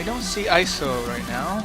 I don't see ISO right now.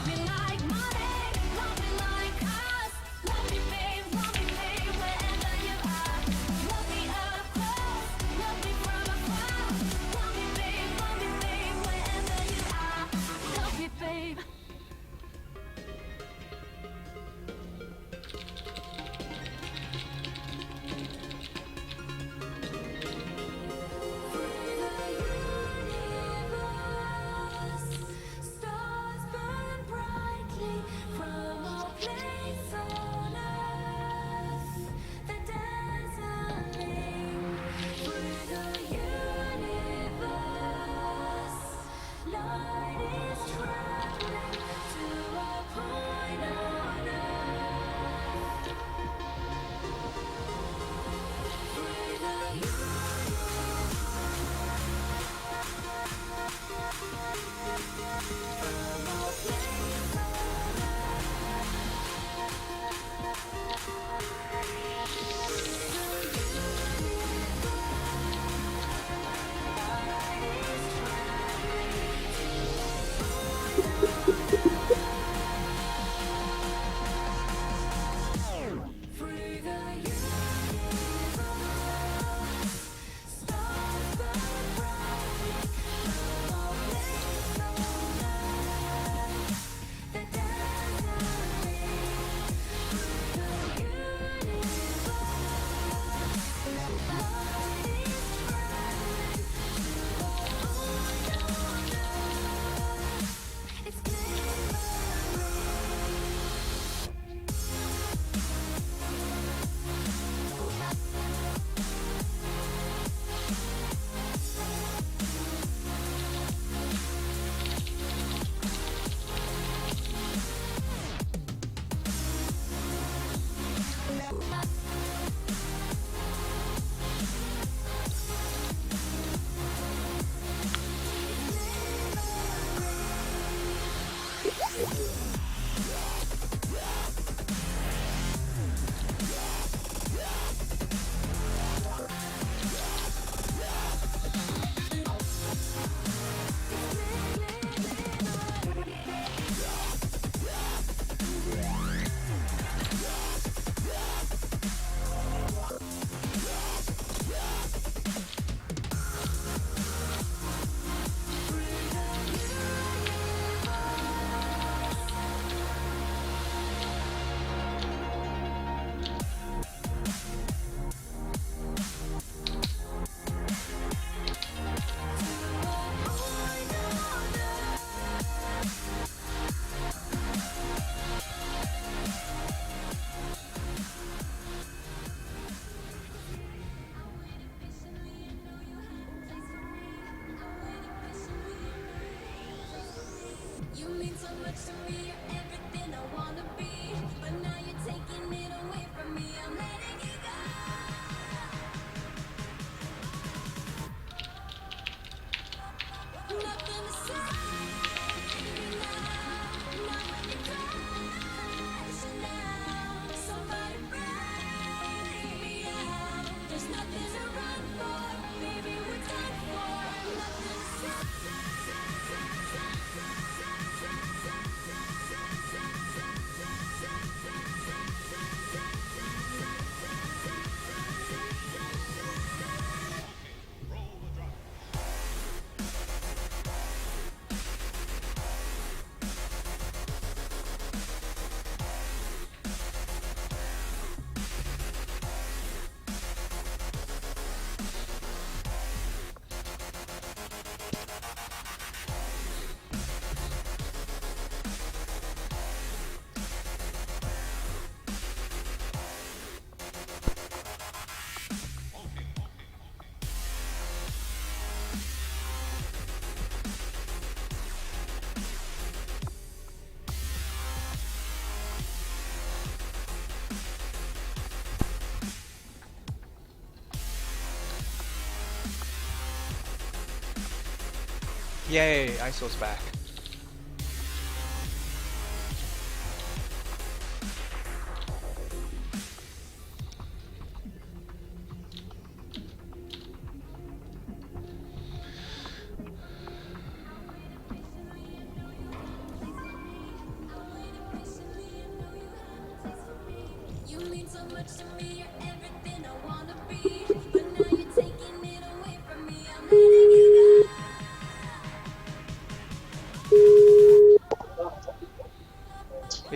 Yay, ISO's back.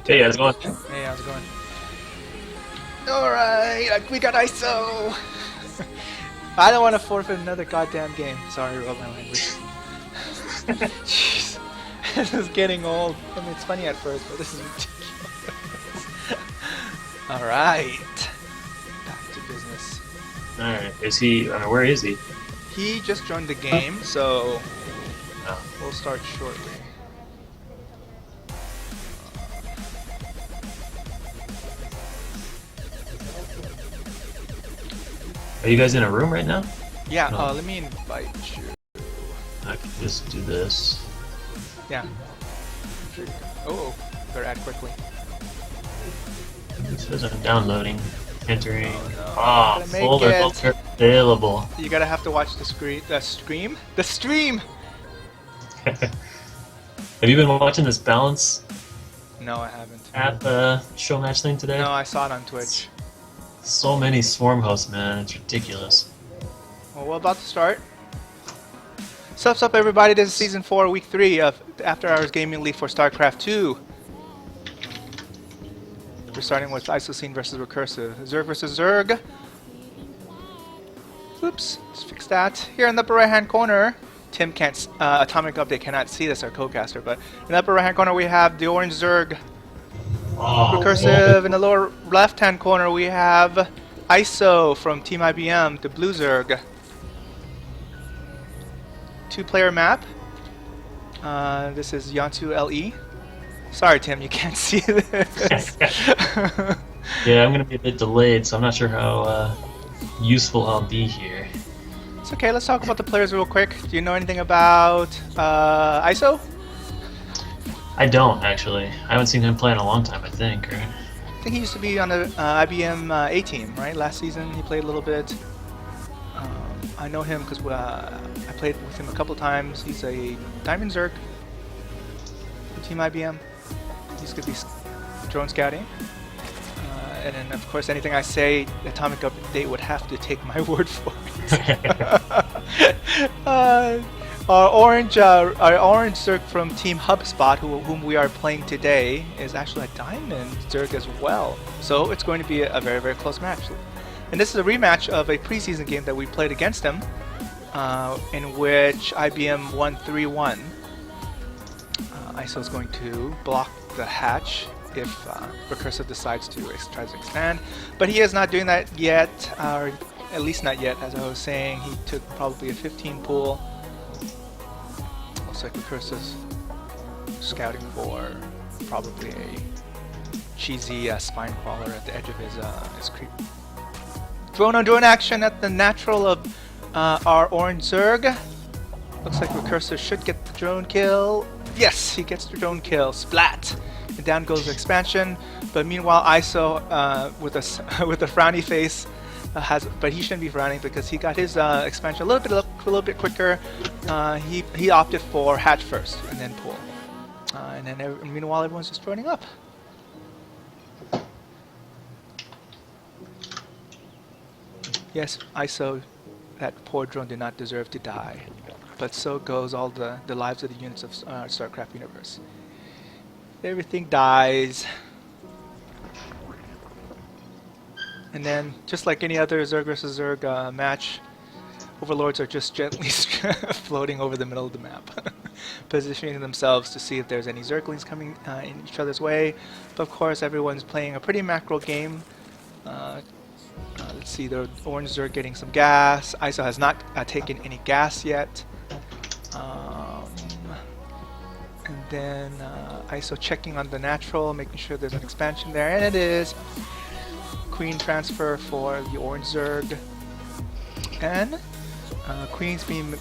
Hey, how's it going? Hey, how's it going? Alright, we got ISO! I don't want to forfeit another goddamn game. Sorry about my language. Jeez. This is getting old. I mean, it's funny at first, but this is ridiculous. Alright. Back to business. Alright, is he, where is he? He just joined the game, so Oh. we'll start shortly. Are you guys in a room right now? Yeah, No. let me invite you. I can just do this. Yeah. Oh, better add quickly. It says I'm downloading, entering. Oh, no. Ah, Gotta make folder it. filter available. You gotta have to watch the screen. The stream. The stream. Have you been watching this balance No, I haven't. app show match thing today? No, I saw it on Twitch. So many swarm hosts, man. It's ridiculous. Well, we're about to start. Sups up, everybody. This is season 4, week 3 of After Hours Gaming League for Starcraft 2. We're starting with Isocene versus Recursive. Zerg versus Zerg. Oops, let's fix that. Here in the upper right-hand corner, Tim can't. AtomicUpdate cannot see this, our co-caster, but in the upper right-hand corner we have the orange Zerg. Oh, Recursive. In the lower left-hand corner we have ISO from Team IBM, the blue Zerg. 2-player map. This is Yantu LE. Sorry, Tim, you can't see this. Yeah, I'm gonna be a bit delayed, so I'm not sure how useful I'll be here. It's okay. Let's talk about the players real quick. Do you know anything about ISO? I don't actually. I haven't seen him play in a long time. I think. Right? I think he used to be on the IBM-A team, right? Last season he played a little bit. I know him because I played with him a couple times. He's a Diamond Zerg from Team IBM. He's going to be drone scouting. And then, of course, anything I say, AtomicUpdate would have to take my word for it. Our orange Zerg from Team Hubspot, whom we are playing today, is actually a Diamond Zerg as well. So it's going to be a very, very close match. And this is a rematch of a preseason game that we played against him, in which IBM won 3-1. ISO is going to block the hatch if Recursive decides to try to expand, but he is not doing that yet, or at least not yet. As I was saying, he took probably a 15 pool. Looks like Recursive's scouting for probably a cheesy spine crawler at the edge of his creep. Drone on drone action at the natural of our orange Zerg. Looks like Recursive should get the drone kill. Yes, he gets the drone kill. Splat! And down goes the expansion. But meanwhile, ISO with a frowny face but he shouldn't be frowning because he got his expansion a little bit quicker. He opted for hatch first and then pull. And then meanwhile, everyone's just droning up. Yes, ISO, that poor drone did not deserve to die. But so goes all the lives of the units of Starcraft universe. Everything dies. And then, just like any other Zerg versus Zerg match, Overlords are just gently floating over the middle of the map, positioning themselves to see if there's any Zerglings coming in each other's way. But of course, everyone's playing a pretty macro game. Let's see, the orange Zerg getting some gas. ISO has not taken any gas yet. And then ISO checking on the natural, making sure there's an expansion there, and it is. Queen transfer for the orange Zerg. And Queens being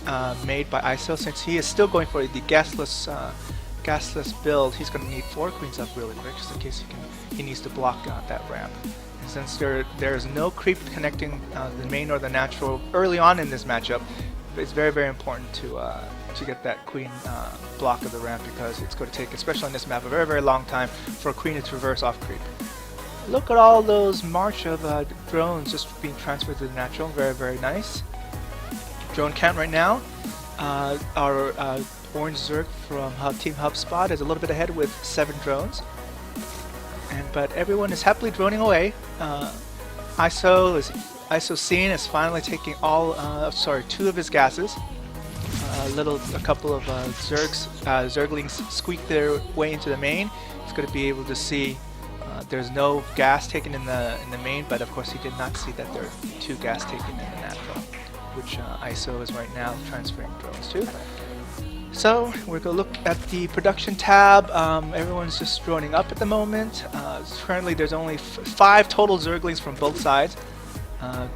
made by ISO. Since he is still going for the gasless build, he's going to need 4 queens up really quick, just in case he needs to block that ramp. And since there is no creep connecting the main or the natural early on in this matchup, it's very, very important to get that queen block of the ramp, because it's going to take, especially on this map, a very, very long time for a queen to traverse off creep. Look at all those march of drones just being transferred to the natural. Very, very nice. Drone count right now. Our Orange Zerg from Team Hubspot is a little bit ahead with 7 drones. But everyone is happily droning away. ISOCene is finally taking 2 of his gases. A couple of Zerglings squeak their way into the main. He's going to be able to see there's no gas taken in the main, but of course he did not see that there are 2 gas taken in the natural, which ISO is right now transferring drones to. So we're going to look at the production tab. Everyone's just droning up at the moment. Currently there's only 5 total Zerglings from both sides.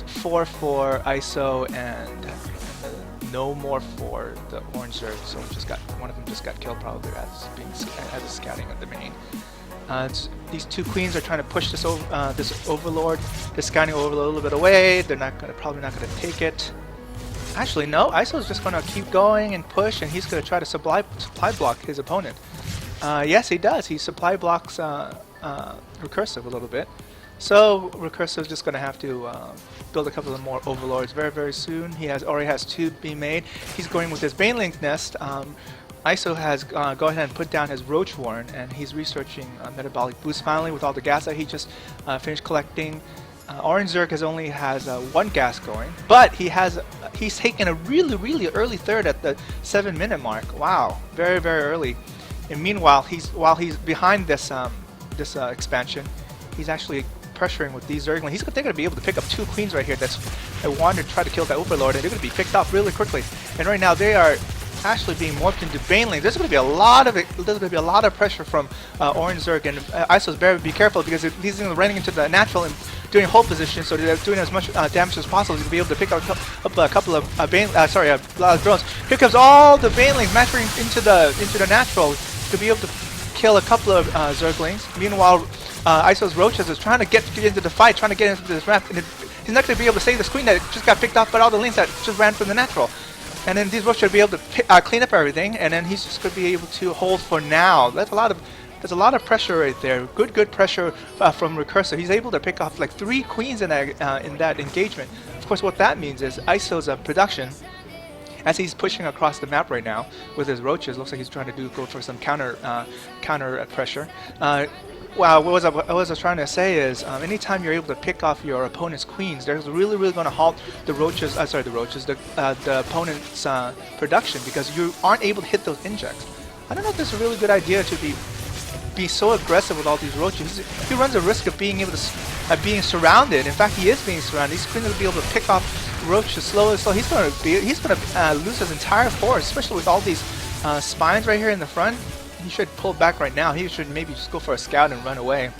4 for ISO and no more for the Orange Zerg. So one of them just got killed, probably as a scouting at the main. These 2 queens are trying to push this overlord, this scouting overlord, a little bit away. They're probably not gonna take it. Actually, no. ISO is just gonna keep going and push, and he's gonna try to supply block his opponent. Yes, he does. He supply blocks Recursive a little bit. So Recursive is just gonna have to build a couple of more overlords very, very soon. He already has 2 being made. He's going with his Banelink nest. ISO has go ahead and put down his Roach Warren, and he's researching metabolic boost finally with all the gas that he just finished collecting. Orange Zerg only has 1 gas going, but he's taken a really, really early third at the 7-minute mark. Wow, very, very early. And meanwhile, while he's behind this expansion, he's actually pressuring with these Zerglings. They're going to be able to pick up 2 queens right here that wanted to try to kill that Overlord, and they're going to be picked off really quickly. And right now they are actually being morphed into Banelings. There's going to be a lot of pressure from Orange Zerg, and ISO's better be careful, because if he's running into the natural and doing hold position, so they're doing as much damage as possible. He's going to be able to pick up a couple of a lot of drones. Here comes all the Banelings matching into the natural to be able to kill a couple of Zerglings. Meanwhile, ISO's Roaches is trying to get into the fight, trying to get into this ramp, and he's not going to be able to save the screen that just got picked off by all the links that just ran from the natural. And then these Roaches will be able to clean up everything, and then he's just going to be able to hold for now. There's a lot of pressure right there. Good pressure from Recursive. He's able to pick off like 3 queens in that engagement. Of course, what that means is ISO's production, as he's pushing across the map right now with his Roaches, looks like he's trying to go for some counter pressure. Wow, what I was trying to say is, anytime you're able to pick off your opponent's queens, they're really going to halt the Roaches. The opponent's production, because you aren't able to hit those injects. I don't know if this is a really good idea to be so aggressive with all these Roaches. He runs a risk of being able to being surrounded. In fact, he is being surrounded. He's going to be able to pick off Roaches slowly. So he's going to lose his entire force, especially with all these spines right here in the front. He should pull back right now. He should maybe just go for a scout and run away.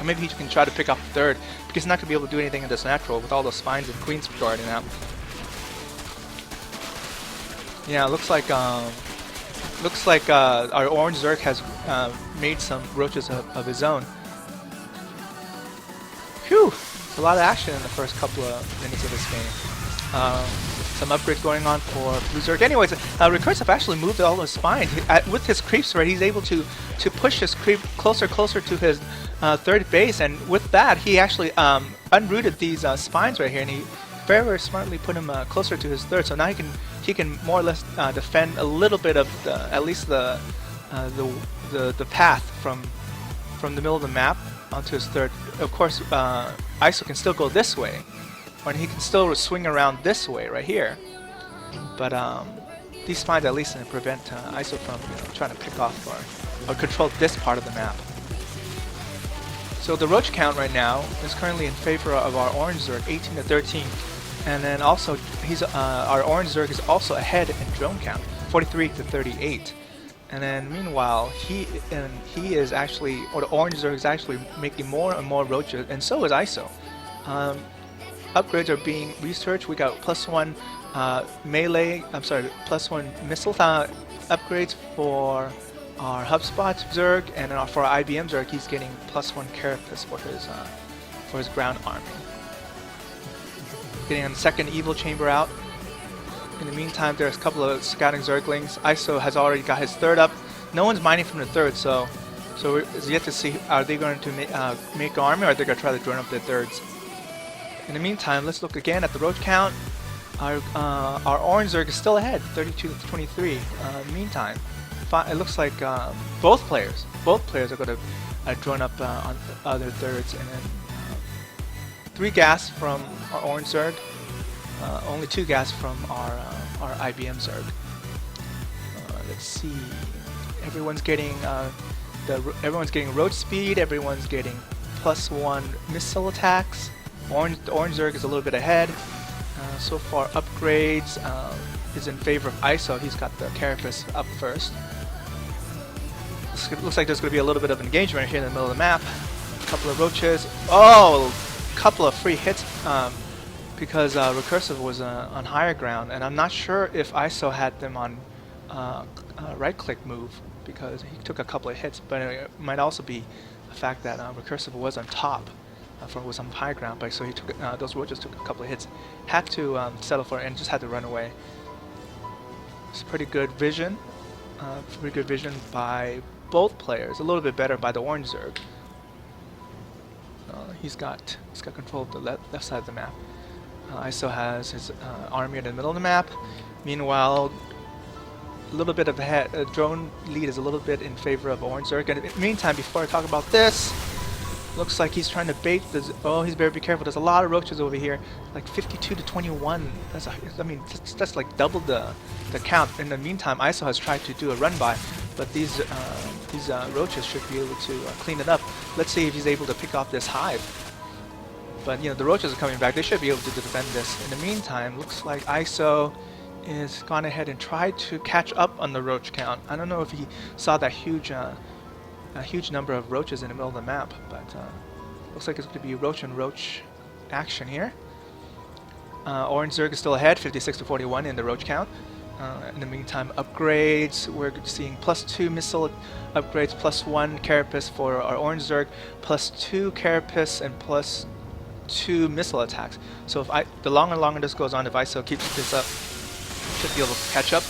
Or maybe he can try to pick up the third, because he's not going to be able to do anything in this natural with all those spines and queens guarding out. Yeah, it looks like our Orange Zerg has made some Roaches of his own. Whew! It's a lot of action in the first couple of minutes of this game. Some upgrades going on for Blue Zerg. Anyways, Recursive actually moved all his spine. With his creeps, right, he's able to push his creep closer to his third base, and with that, he actually unrooted these spines right here, and he very, very smartly put him closer to his third. So now he can more or less defend a little bit of at least the path from the middle of the map onto his third. Of course, ISO can still go this way, or he can still swing around this way right here. But these spines at least prevent ISO from trying to pick off or control this part of the map. So the Roach count right now is currently in favor of our Orange Zerg, 18-13. And then also, our Orange Zerg is also ahead in drone count, 43-38. And then meanwhile, the Orange Zerg is actually making more and more Roaches, and so is ISO. Upgrades are being researched. We got +1 melee, I'm sorry, +1 missile upgrades for our Hubspot Zerg, and for our IBM Zerg, he's getting +1 carapace for his ground army. Getting a second evil chamber out. In the meantime, there's a couple of scouting Zerglings. ISO has already got his third up. No one's mining from the third, so it's yet to see, are they going to make an army, or are they going to try to join up their thirds? In the meantime, let's look again at the roach count. Our orange Zerg is still ahead, 32 to 23. Meantime, it looks like both players are going to join up on other thirds, and then 3 gas from our orange Zerg, only 2 gas from our IBM Zerg. Let's see, everyone's getting roach speed, everyone's getting +1 missile attacks. The orange Zerg is a little bit ahead. So far, upgrades is in favor of ISO. He's got the carapace up first. Looks like there's going to be a little bit of engagement here in the middle of the map. A couple of roaches. Oh, a couple of free hits because Recursive was on higher ground, and I'm not sure if ISO had them on right-click move because he took a couple of hits, but it might also be the fact that Recursive was on top. Was on high ground, but so he took those roaches took a couple of hits, had to settle for it, and just had to run away. It's pretty good vision by both players. A little bit better by the orange Zerg. He's got control of the left side of the map. ISO has his army in the middle of the map. Meanwhile, a little bit of a drone lead is a little bit in favor of orange Zerg. And in the meantime, before I talk about this. Looks like he's trying to bait the. Oh, he's better be careful. There's a lot of roaches over here, like 52 to 21. That's like double the count. In the meantime, ISO has tried to do a run by, but these roaches should be able to clean it up. Let's see if he's able to pick off this hive. But the roaches are coming back. They should be able to defend this. In the meantime, looks like ISO is gone ahead and tried to catch up on the roach count. I don't know if he saw that huge number of roaches in the middle of the map, but looks like it's going to be roach and roach action here. Orange Zerg is still ahead, 56 to 41 in the roach count. In the meantime, upgrades, we're seeing +2 missile upgrades, +1 carapace for our orange Zerg, +2 carapace and +2 missile attacks. So if the longer this goes on, if ISO keeps this up, should be able to catch up.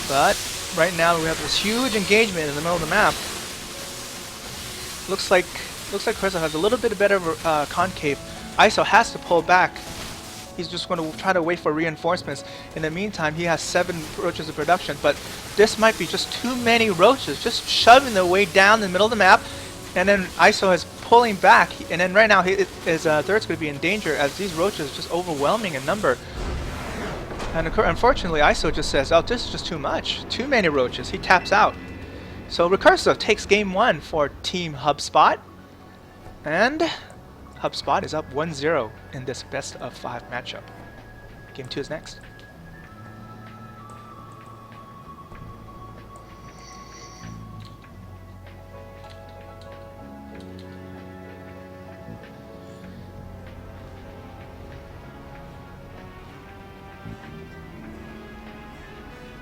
But right now we have this huge engagement in the middle of the map. Looks like Crystal has a little bit better concave. ISO has to pull back. He's just going to try to wait for reinforcements. In the meantime, he has 7 roaches in production, but this might be just too many roaches, just shoving their way down the middle of the map. And then ISO is pulling back, and then right now his third's going to be in danger as these roaches are just overwhelming in number. And unfortunately, ISO just says, "Oh, this is just too much. Too many roaches." He taps out. So Recursive takes game 1 for Team Hubspot, and Hubspot is up 1-0 in this best of 5 matchup. Game 2 is next.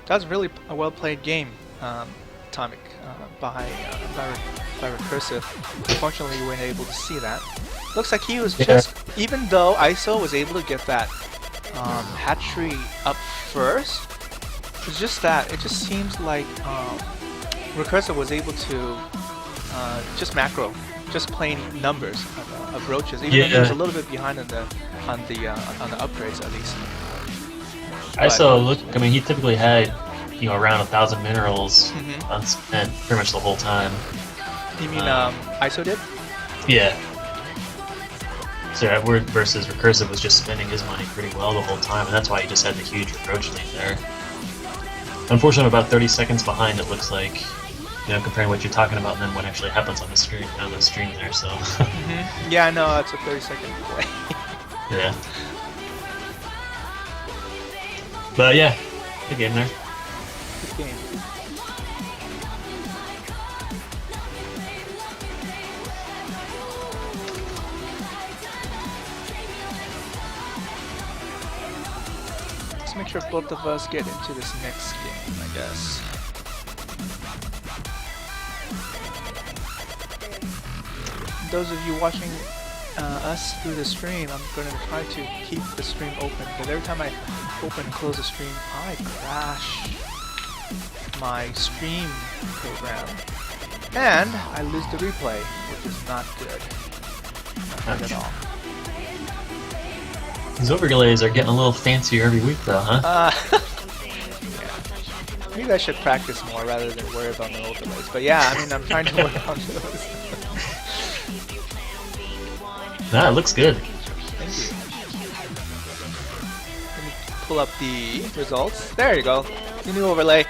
That was really a well-played game, Atomic, by Recursive. Unfortunately, we weren't able to see that. Looks like he was just, even though ISO was able to get that hatchery up first, it's just that it just seems like Recursive was able to just macro, just plain numbers of roaches, even though he was a little bit behind on the upgrades at least. ISO, I mean, he typically had, around 1,000 minerals unspent pretty much the whole time. You mean ISO did? Yeah. So versus Recursive was just spending his money pretty well the whole time, and that's why he just had the huge approach lead there. Unfortunately, about 30 seconds behind, it looks like, comparing what you're talking about and then what actually happens on the stream there. So. Yeah, I know it's a 30-second delay. Yeah. But yeah, good game there. Good game. let's make sure both of us get into this next game, I guess. Those of you watching us through the stream, I'm going to try to keep the stream open, but every time I open and close the stream, I crash my stream program, and I lose the replay, which is not good. Not good at all. These overlays are getting a little fancier every week, though, huh? Yeah. Maybe I should practice more rather than worry about the overlays. But yeah, I mean, I'm trying to work on those. Nah, it looks good. Thank you. Let me pull up the results. There you go. The new overlay.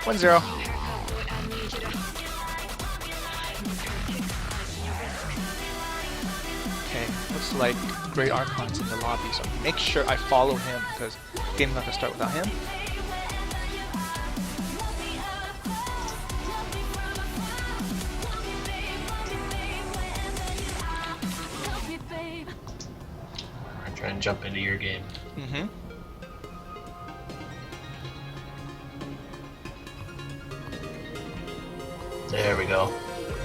1-0. Okay, looks like GreatArchon's in the lobby, so make sure I follow him because the game's not gonna start without him. I'm trying to jump into your game. Mm-hmm. There we go.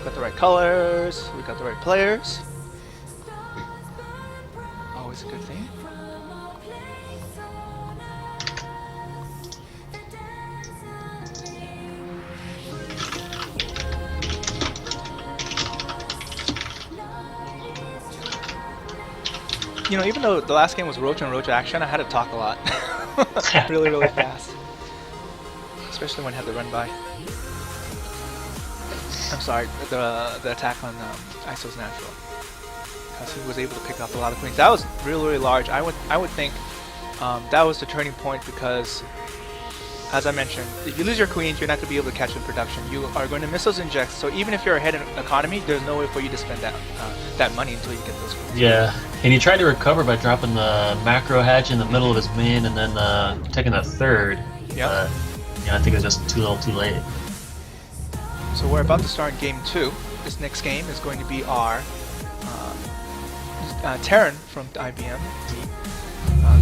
Got the right colors, we got the right players. Always a good thing. You know, even though the last game was roach on roach action, I had to talk a lot. really, really fast. Especially when I had the run by. I'm sorry, the attack on ISO's natural. Because he was able to pick up a lot of queens. That was really, really large. I would think that was the turning point because, as I mentioned, if you lose your queens, you're not going to be able to catch in production. You are going to miss those injects. So even if you're ahead in economy, there's no way for you to spend that money until you get those queens. Yeah, and he tried to recover by dropping the macro hatch in the middle of his main and then taking the third. Yeah. Yeah, I think it was just too little, too late. So we're about to start game 2. This next game is going to be our Terran from IBM-B,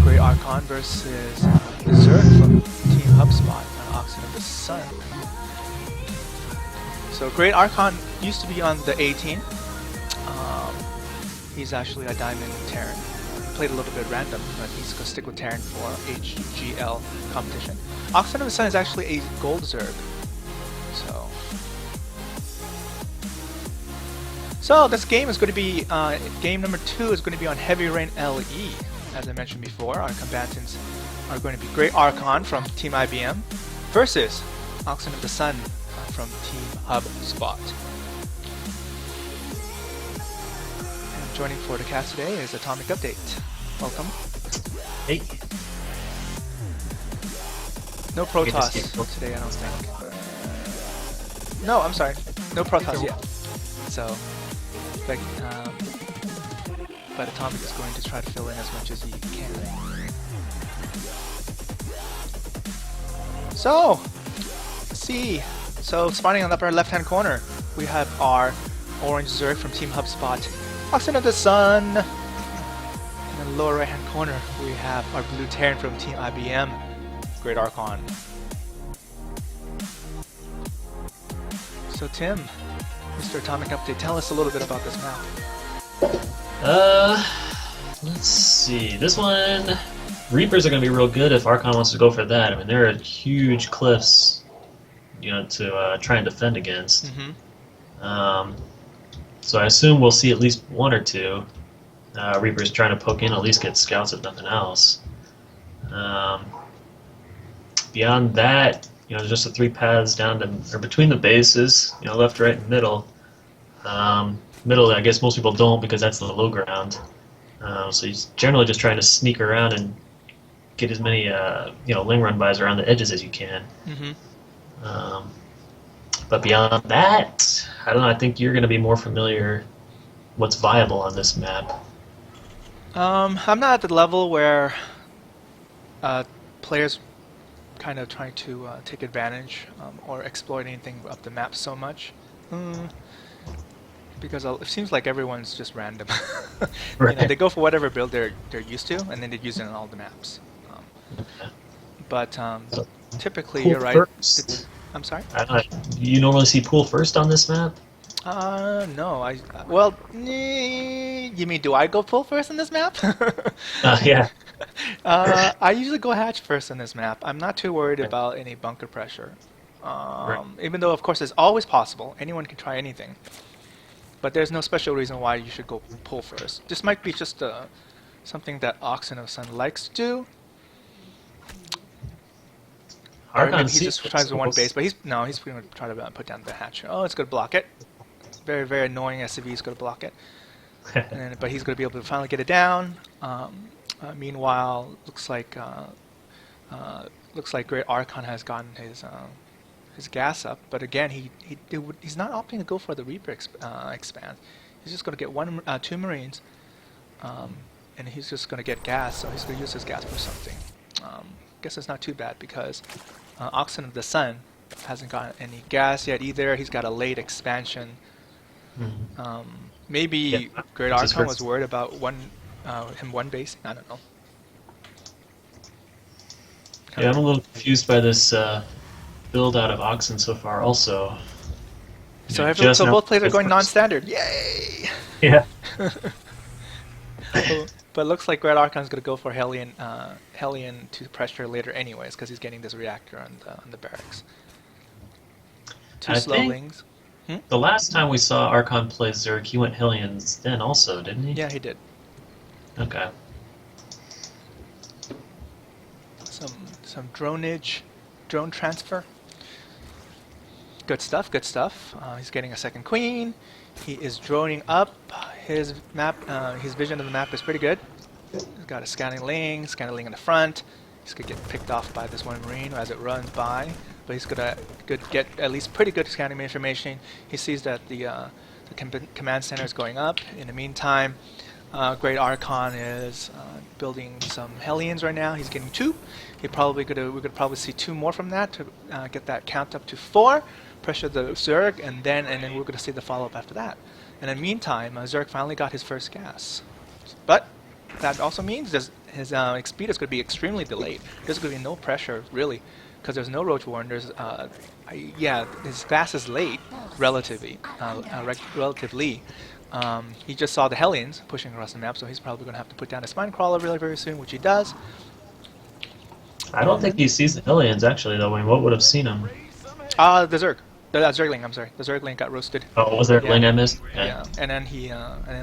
GreatArchon versus the Zerg from Team Hubspot on OxenOfTheSun. So GreatArchon used to be on the 18. He's actually a diamond Terran. Played a little bit random, but he's going to stick with Terran for AHGL competition. OxenOfTheSun is actually a gold Zerg. So this game is going to be, game number 2 is going to be on Heavy Rain LE. As I mentioned before, our combatants are going to be GreatArchon from Team IBM versus OxenOfTheSun from Team Hubspot. And joining for the cast today is AtomicUpdate. Welcome. Hey. No Protoss today, I don't think. No, I'm sorry. No Protoss yet. So. But Atomic is going to try to fill in as much as he can. So, let's see. So, spawning on the upper left-hand corner, we have our orange Zerg from Team Hubspot, OxenOfTheSun. In the lower right-hand corner, we have our blue Terran from Team IBM, GreatArchon. So, Tim, Mr. Atomic Update, tell us a little bit about this map. Let's see. This one, Reapers are going to be real good if Archon wants to go for that. I mean, there are huge cliffs, you know, to try and defend against. Mm-hmm. So I assume we'll see at least one or two Reapers trying to poke in, at least get scouts if nothing else. Beyond that, you know, there's just the 3 paths down to, or between the bases, you know, left, right, and middle. Middle, I guess most people don't because that's the low ground. So he's generally just trying to sneak around and get as many, you know, ling run bys around the edges as you can. Mm-hmm. But beyond that, I don't know. I think you're going to be more familiar what's viable on this map. I'm not at the level where players kind of trying to take advantage or exploit anything up the map so much. Because it seems like everyone's just random. Right. You know, they go for whatever build they're used to, and then they use it on all the maps. But So, typically, pool you're right. first. I'm sorry. You normally see pool first on this map? No. Well, you mean do I go full first in this map? Yeah. I usually go hatch first in this map. I'm not too worried Right. about any bunker pressure. Right. Even though, of course, it's always possible. Anyone can try anything. But there's no special reason why you should go pull first. This might be just something that OxenOfTheSun likes to do. Or Archon maybe he sees just this tries to one almost. base, but he's going to try to put down the hatch. Oh, it's going to block it. Very, very annoying SCV is going to block it. But he's going to be able to finally get it down. Meanwhile, looks like GreatArchon has gotten his gas up, but again, he's not opting to go for the Reaper expand. He's just going to get two Marines, and he's just going to get gas. So he's going to use his gas for something. Guess it's not too bad because OxenOfTheSun hasn't gotten any gas yet either. He's got a late expansion. Maybe Yeah, GreatArchon was worried about him one base. I don't know. Yeah, I'm a little confused by this build out of Oxen so far. Also, So just now- both players are going non-standard. Yay! Yeah. But it looks like GreatArchon is going to go for Hellion to pressure later anyways, because he's getting this reactor on the barracks. Two I slow think- wings. The last time we saw Archon play Zerg, he went Hellions then also, didn't he? Yeah, he did. Okay. Some drone transfer. Good stuff, good stuff. He's getting a second queen. He is droning up. His map, his vision of the map is pretty good. He's got a scanning ling in the front. He's gonna get picked off by this one Marine as it runs by, but he's gonna get at least pretty good scanning information. He sees that the command center is going up. In the meantime, GreatArchon is building some Hellions right now. He's getting two. We're gonna probably see two more from that to get that count up to 4. Pressure the Zerg, and then we're gonna see the follow up after that. And in the meantime, Zerg finally got his first gas, but that also means his speed is going to be extremely delayed. There's going to be no pressure really, because there's no Roach Warren. Yeah, his gas is late relatively. He just saw the Hellions pushing across the map, so he's probably going to have to put down a spine crawler really very soon, which he does. I don't think he sees the Hellions actually though. I mean, what would have seen him? The Zerg. The Zergling, I'm sorry. The Zergling got roasted. Oh, was there a Ling I missed? Yeah, and then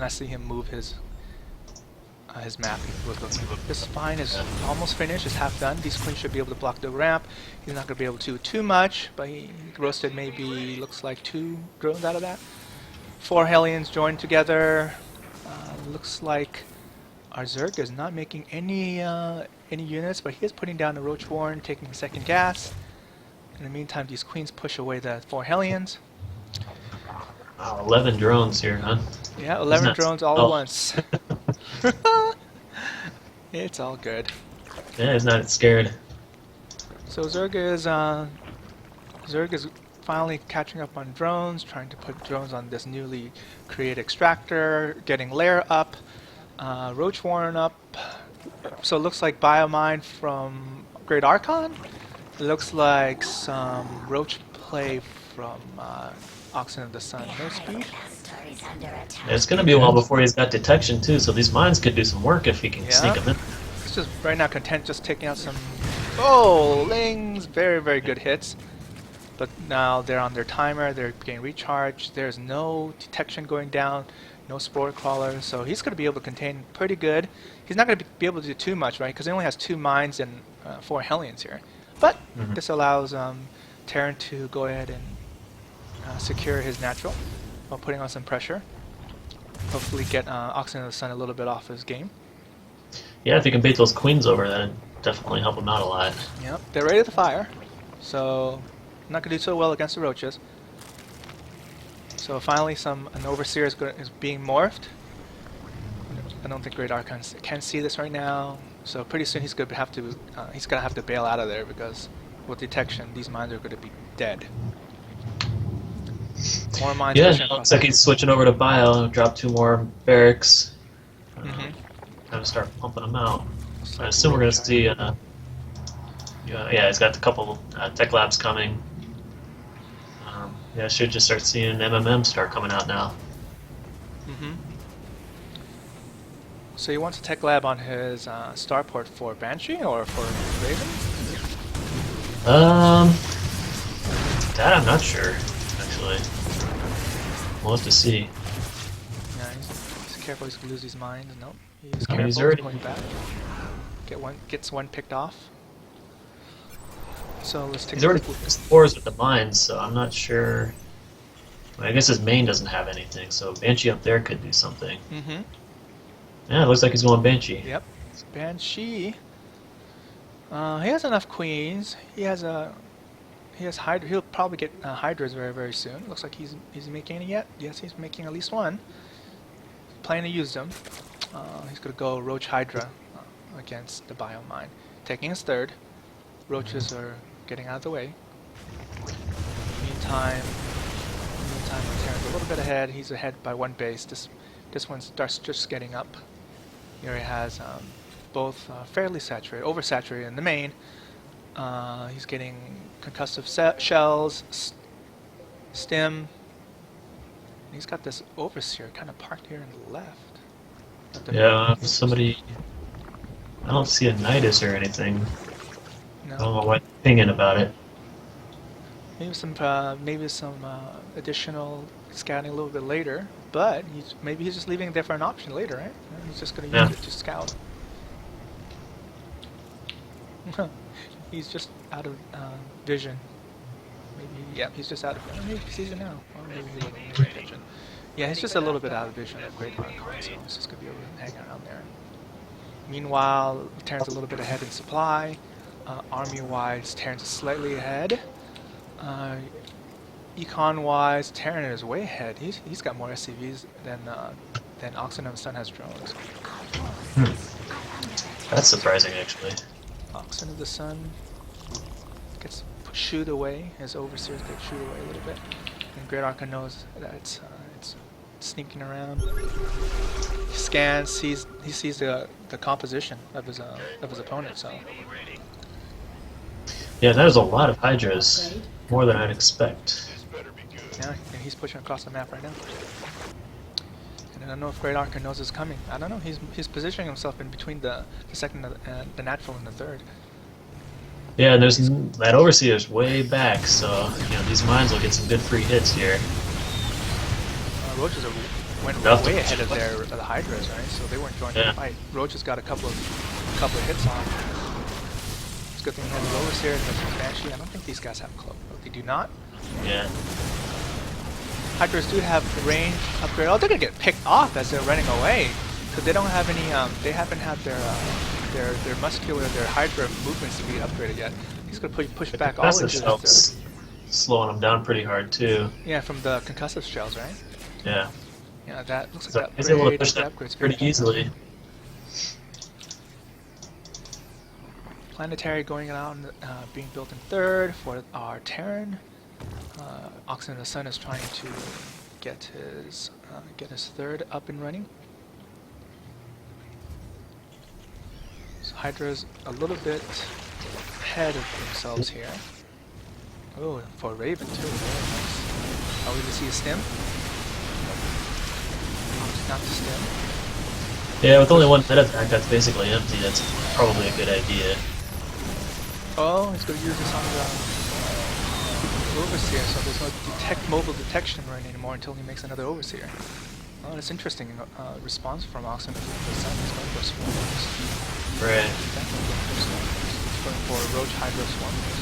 I see him move his map. He was looking. This spine is almost finished. It's half done. These queens should be able to block the ramp. He's not going to be able to do too much, but he roasted maybe, looks like 2 drones out of that. 4 Hellions joined together. Looks like our Zerg is not making any units, but he is putting down the Roach Warren, taking the second gas. In the meantime, these queens push away the 4 Hellions. Wow, 11 drones here, huh? Yeah, 11 drones all at Oh. once. It's all good. Yeah, he's not scared. So Zerg is finally catching up on drones, trying to put drones on this newly created extractor, getting lair up, Roach Warren up. So it looks like Biomine from GreatArchon. It looks like some Roach play from OxenOfTheSun. No speed. Yeah, it's going to be a while before he's got detection too, so these mines could do some work if he can sneak them in. He's just right now content just taking out some lings. Very, very good hits. But now they're on their timer, they're getting recharged. There's no detection going down, no spore crawler, so he's going to be able to contain pretty good. He's not going to be able to do too much, right? Because he only has 2 mines and 4 Hellions here. But this allows Terran to go ahead and secure his natural while putting on some pressure. Hopefully get OxenOfTheSun a little bit off his game. Yeah, if he can bait those queens over, that'd definitely help him out a lot. Yep, they're ready to fire. So not going to do so well against the roaches. So finally an overseer is being morphed. I don't think GreatArchon can see this right now. So pretty soon he's going to have to bail out of there, because with detection these mines are going to be dead. More mines. Yeah, pushing looks across. like he's switching over to bio, drop 2 more barracks. Kind of start pumping them out. I assume we're going to see Yeah, he's got a couple tech labs coming. Yeah, I should just start seeing MMM start coming out now. Mm-hmm. So he wants a tech lab on his starport for Banshee or for Raven? That I'm not sure, actually. We'll have to see. Yeah, he's careful. He's gonna lose his mind. Nope. He's I mean, he's careful. already Going back. Gets one picked off. So let's take. he's already fours with the mines, so I'm not sure. Well, I guess his main doesn't have anything, so Banshee up there could do something. Mm-hmm. Yeah, it looks like he's going Banshee. Yep. Banshee. He has enough queens. He has Hydra. He'll probably get Hydras very, very soon. Looks like he's making any yet. Yes, he's making at least one. Planning to use them. He's gonna go Roach Hydra against the Biomine. Taking his third. Roaches are getting out of the way. Meantime, Terran's a little bit ahead. He's ahead by one base. This one starts just getting up. Here he has both fairly saturated, oversaturated in the main. He's getting concussive shells, stim. He's got this overseer kind of parked here on the left. Yeah, somebody. I don't see a Nidus or anything. No. I don't know what thinking about it. Maybe some additional scouting a little bit later, but maybe he's just leaving it there for an option later, right? He's just going to use it to scout. He's just out of vision. Maybe, yeah, he's just out of vision. Maybe he sees it now. Or maybe he wasn't paying vision. Yeah, he's just a little bit out of vision of GreatArchon, so he's just going to be able to hang around there. Meanwhile, Terran's a little bit ahead in supply. Army-wise, Terran's slightly ahead. Econ-wise, Terran is way ahead. He's got more SCVs than OxenOfTheSun has drones. That's surprising, actually. OxenOfTheSun gets shooed away. His overseers get shooed away a little bit. And GreatArchon knows that it's sneaking around. He scans, he sees the composition of his opponent. So yeah, that is a lot of Hydras, more than I'd expect. yeah, and he's pushing across the map right now. And I don't know if GreatArchon knows it's coming. I don't know. He's positioning himself in between the second and the natural and the third. Yeah, and there's that Overseer's way back, so these mines will get some good free hits here. Roaches went way ahead of the Hydras, right? So they weren't joining the fight. Roaches got a couple of hits on. It's a good thing he has the Overseer and the Banshee. I don't think these guys have cloak. They do not. Yeah. Hydras do have range upgrade. Oh, they're gonna get picked off as they're running away because they don't have any. They haven't had their Hydra movement speed upgraded yet. He's gonna push back all into the third. Slowing them down pretty hard too. Yeah, from the concussive shells, right? Yeah. Yeah, that looks So like he's able to push that that upgrade's pretty easily. Planetary going out and being built in third for our Terran. OxenOfTheSun is trying to get his third up and running. So Hydra's a little bit ahead of themselves here. Oh, for Raven too. Very nice. Are we to see a stem? Not the stem. Yeah, with only one meta attack that's basically empty, that's probably a good idea. Oh, he's going to use this on the Overseer, so there's no mobile detection right anymore until he makes another Overseer. Oh, that's interesting response from OxenOfTheSun. He's going for swarmers. Right. Definitely going for swarmers. He's going for Roach Hydra swarmers.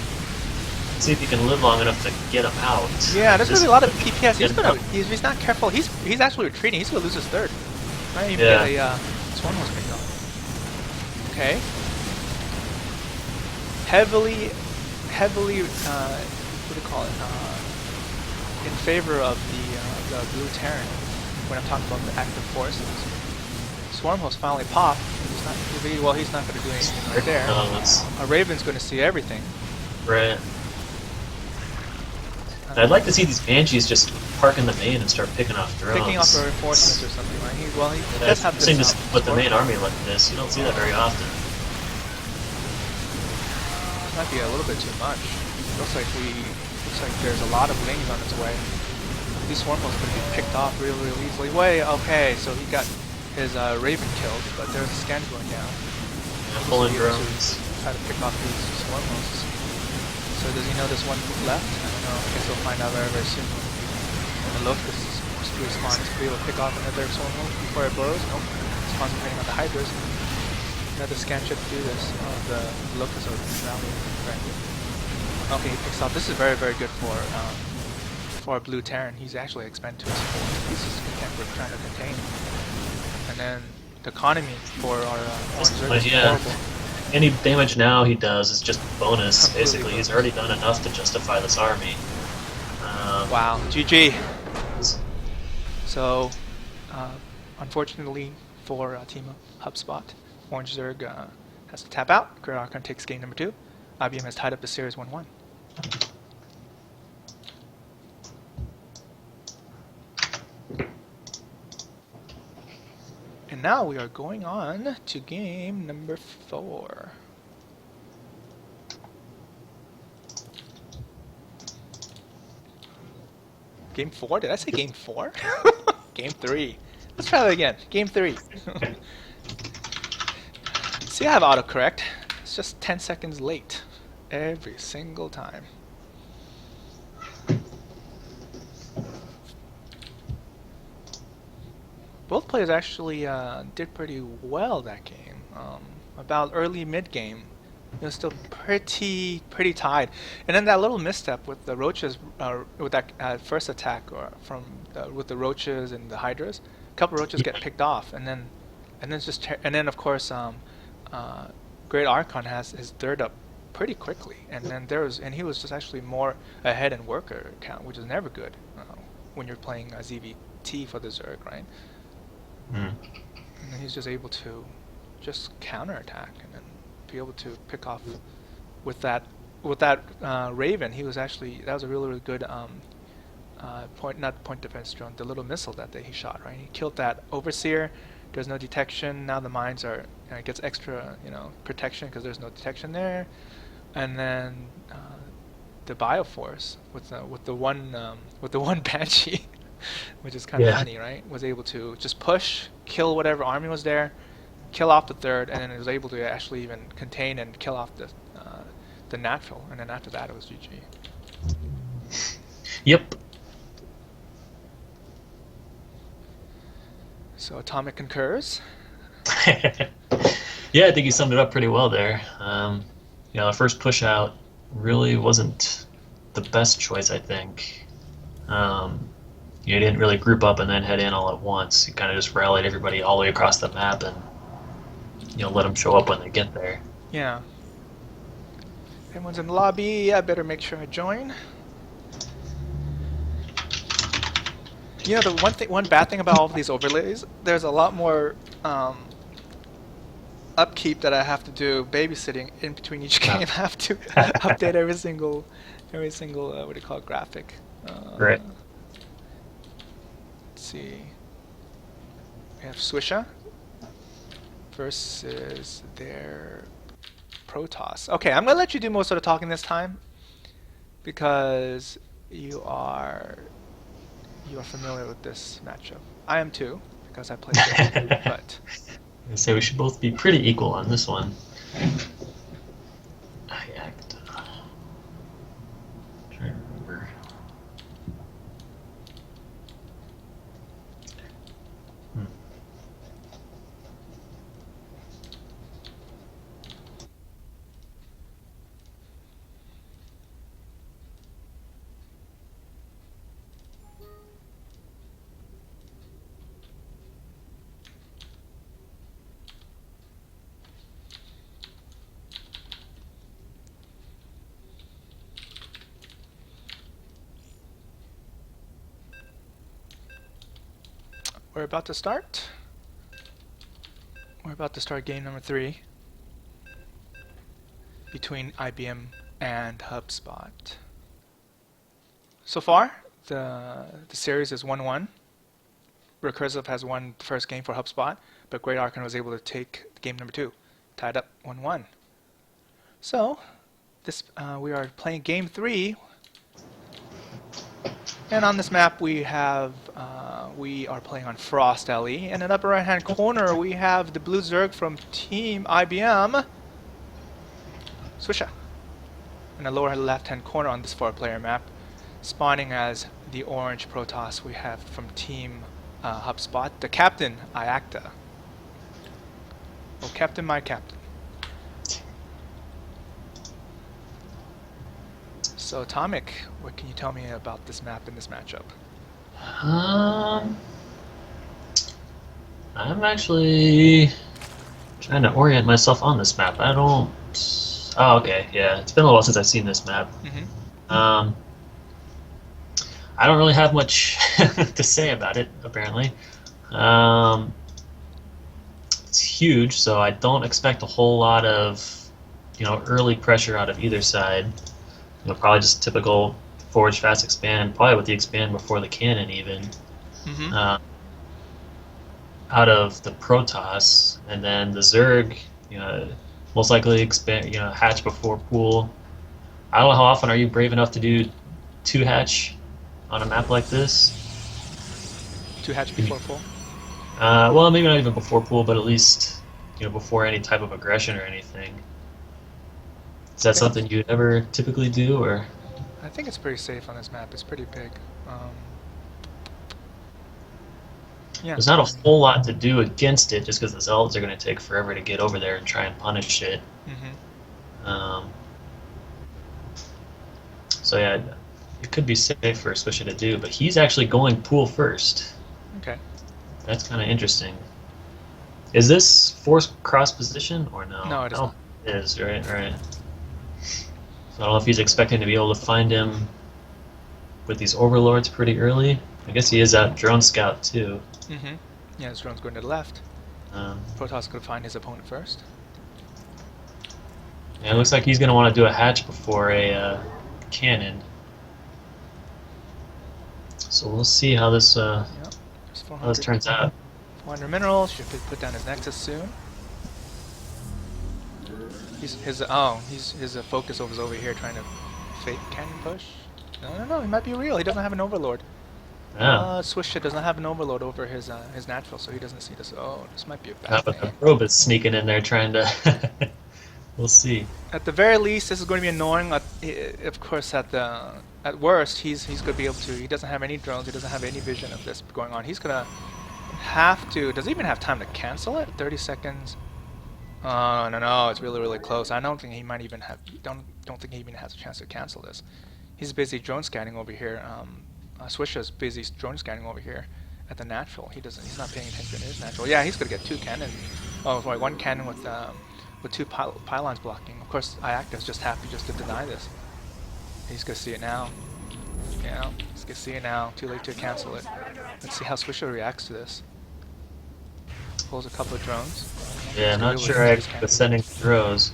See if he can live long enough to get him out. Yeah, there's going to be a lot of PPS. He's not careful. He's actually retreating. He's going to lose his third. Might even get a swarmers picked off. Okay. Heavily, what do you call it? In favor of the blue Terran. When I'm talking about the active forces, Swarmhost finally popped. He's not going to do anything right there. A Raven's going to see everything. Right. I'd like to see these Banshees just park in the main and start picking off drones. Picking off reinforcements or something, right? He does have this. With the main army like this, you don't see that very often. might be a little bit too much. Looks like there's a lot of lanes on its way. These swarm hosts could be picked off real easily. Okay, so he got his Raven killed, but there's a scan going down. Yeah, pulling drones. Try to pick off these swarm hosts. So does he know there's one left? I don't know. I guess we'll find out very soon. And the Locust responds to be able to pick off another swarm host before it burrows. Nope. It's concentrating on the Hydras. Another scan ship to do this. The Locust are rallying. Okay, he picks off. This is very good for a blue Terran. He's actually expended to his 4 pieces we're trying to contain. And then the economy for our orange Zerg is horrible. Any damage now he does is just bonus. Completely Basically, bonus. he's already done enough to justify this army. Wow, GG. So, unfortunately for Team Hubspot, Orange Zerg has to tap out. GreatArchon takes game number 2. IBM has tied up the series 1-1. And now we are going on to game number 4. Game 4? Did I say game 4? Game 3. Let's try that again. Game 3. See, I have autocorrect. It's just 10 seconds late every single time. Both players actually did pretty well that game. About early mid game, it was still pretty tied. And then that little misstep with the roaches, with that first attack, with the roaches and the hydras, a couple roaches get picked off, and then of course GreatArchon has his third up pretty quickly, and then he was just actually more ahead in worker count, which is never good when you're playing a ZVT for the Zerg, right? And then he's just able to just counterattack and then be able to pick off with that Raven. He was actually, that was a really good point defense drone, the little missile that he shot, right? He killed that overseer. There's no detection. Now the mines are, it gets extra, protection because there's no detection there. And then the Bioforce with the one Banshee, which is kind of funny, right? Was able to just push, kill whatever army was there, kill off the third, and then it was able to actually even contain and kill off the natural. And then after that, it was GG. Yep. So Atomic concurs. Yeah, I think you summed it up pretty well there. The first push out really wasn't the best choice, I think. You didn't really group up and then head in all at once. You kind of just rallied everybody all the way across the map and let them show up when they get there. Yeah. Everyone's in the lobby. I better make sure I join. The one bad thing about all of these overlays, there's a lot more upkeep that I have to do, babysitting in between each game. I have to update every single what do you call it, graphic. Right. Let's see. We have Swisha versus their Protoss. Okay, I'm gonna let you do most of the talking this time because you are familiar with this matchup. I am too, because I played it, but I say we should both be pretty equal on this one. Trying to remember. we're about to start. We're about to start game number 3 between IBM and Hubspot. So far, the series is 1-1. Recursive has won the first game for Hubspot, but GreatArchon was able to take game number 2, tied up 1-1. So, This we are playing game 3, and on this map we have we are playing on Frost LE. And in the upper right-hand corner we have the blue Zerg from Team IBM, Swisha. In the lower left-hand corner on this 4-player map, spawning as the orange Protoss, we have from Team Hubspot, the captain, Iacta. Oh, captain, my captain. So, Atomic, what can you tell me about this map and this matchup? I'm actually trying to orient myself on this map. I don't... Oh, okay, yeah. It's been a while since I've seen this map. I don't really have much to say about it, apparently. It's huge, so I don't expect a whole lot of, early pressure out of either side. Probably just typical forge, fast, expand, probably with the expand before the cannon even. Out of the Protoss, and then the Zerg, most likely expand, hatch before pool. I don't know how often are you brave enough to do 2 hatch on a map like this? 2 hatch before pool? Well, maybe not even before pool, but at least before any type of aggression or anything. Is that something you'd ever typically do, or? I think it's pretty safe on this map. It's pretty big. Yeah. There's not a whole lot to do against it, just because the Zelds are going to take forever to get over there and try and punish it. So yeah, it could be safe for Swisha to do, but he's actually going pool first. Okay. That's kind of interesting. Is this force cross position or no? No, it is not. It is, right, right. So I don't know if he's expecting to be able to find him with these overlords pretty early. I guess he is out drone scout too. Yeah, his drone's going to the left. Protoss could find his opponent first. Yeah, it looks like he's going to want to do a hatch before a cannon. So we'll see how this turns out. 400 minerals. Should put down his Nexus soon. His focus over here trying to fake cannon push. No, he might be real. He doesn't have an overlord. Yeah. Swisha doesn't have an overload over his natural, so he doesn't see this. Oh, this might be a bad thing. But the probe is sneaking in there trying to... We'll see. At the very least, this is going to be annoying. Of course, at worst, he's going to be able to... He doesn't have any drones. He doesn't have any vision of this going on. He's going to have to... Does he even have time to cancel it? 30 seconds. Oh, no, it's really, really close. I don't think he might even have... Don't think he even has a chance to cancel this. He's busy drone scanning over here. Swisha's busy drone scanning over here at the natural. He's not paying attention to his natural. Yeah, he's gonna get 2 cannon. Oh, sorry, 1 cannon with 2 pylons blocking. Of course, Iacta's just happy just to deny this. He's gonna see it now. Yeah, he's gonna see it now. Too late to cancel it. Let's see how Swisha reacts to this. Pulls a couple of drones. Yeah, not sure I was sending drones.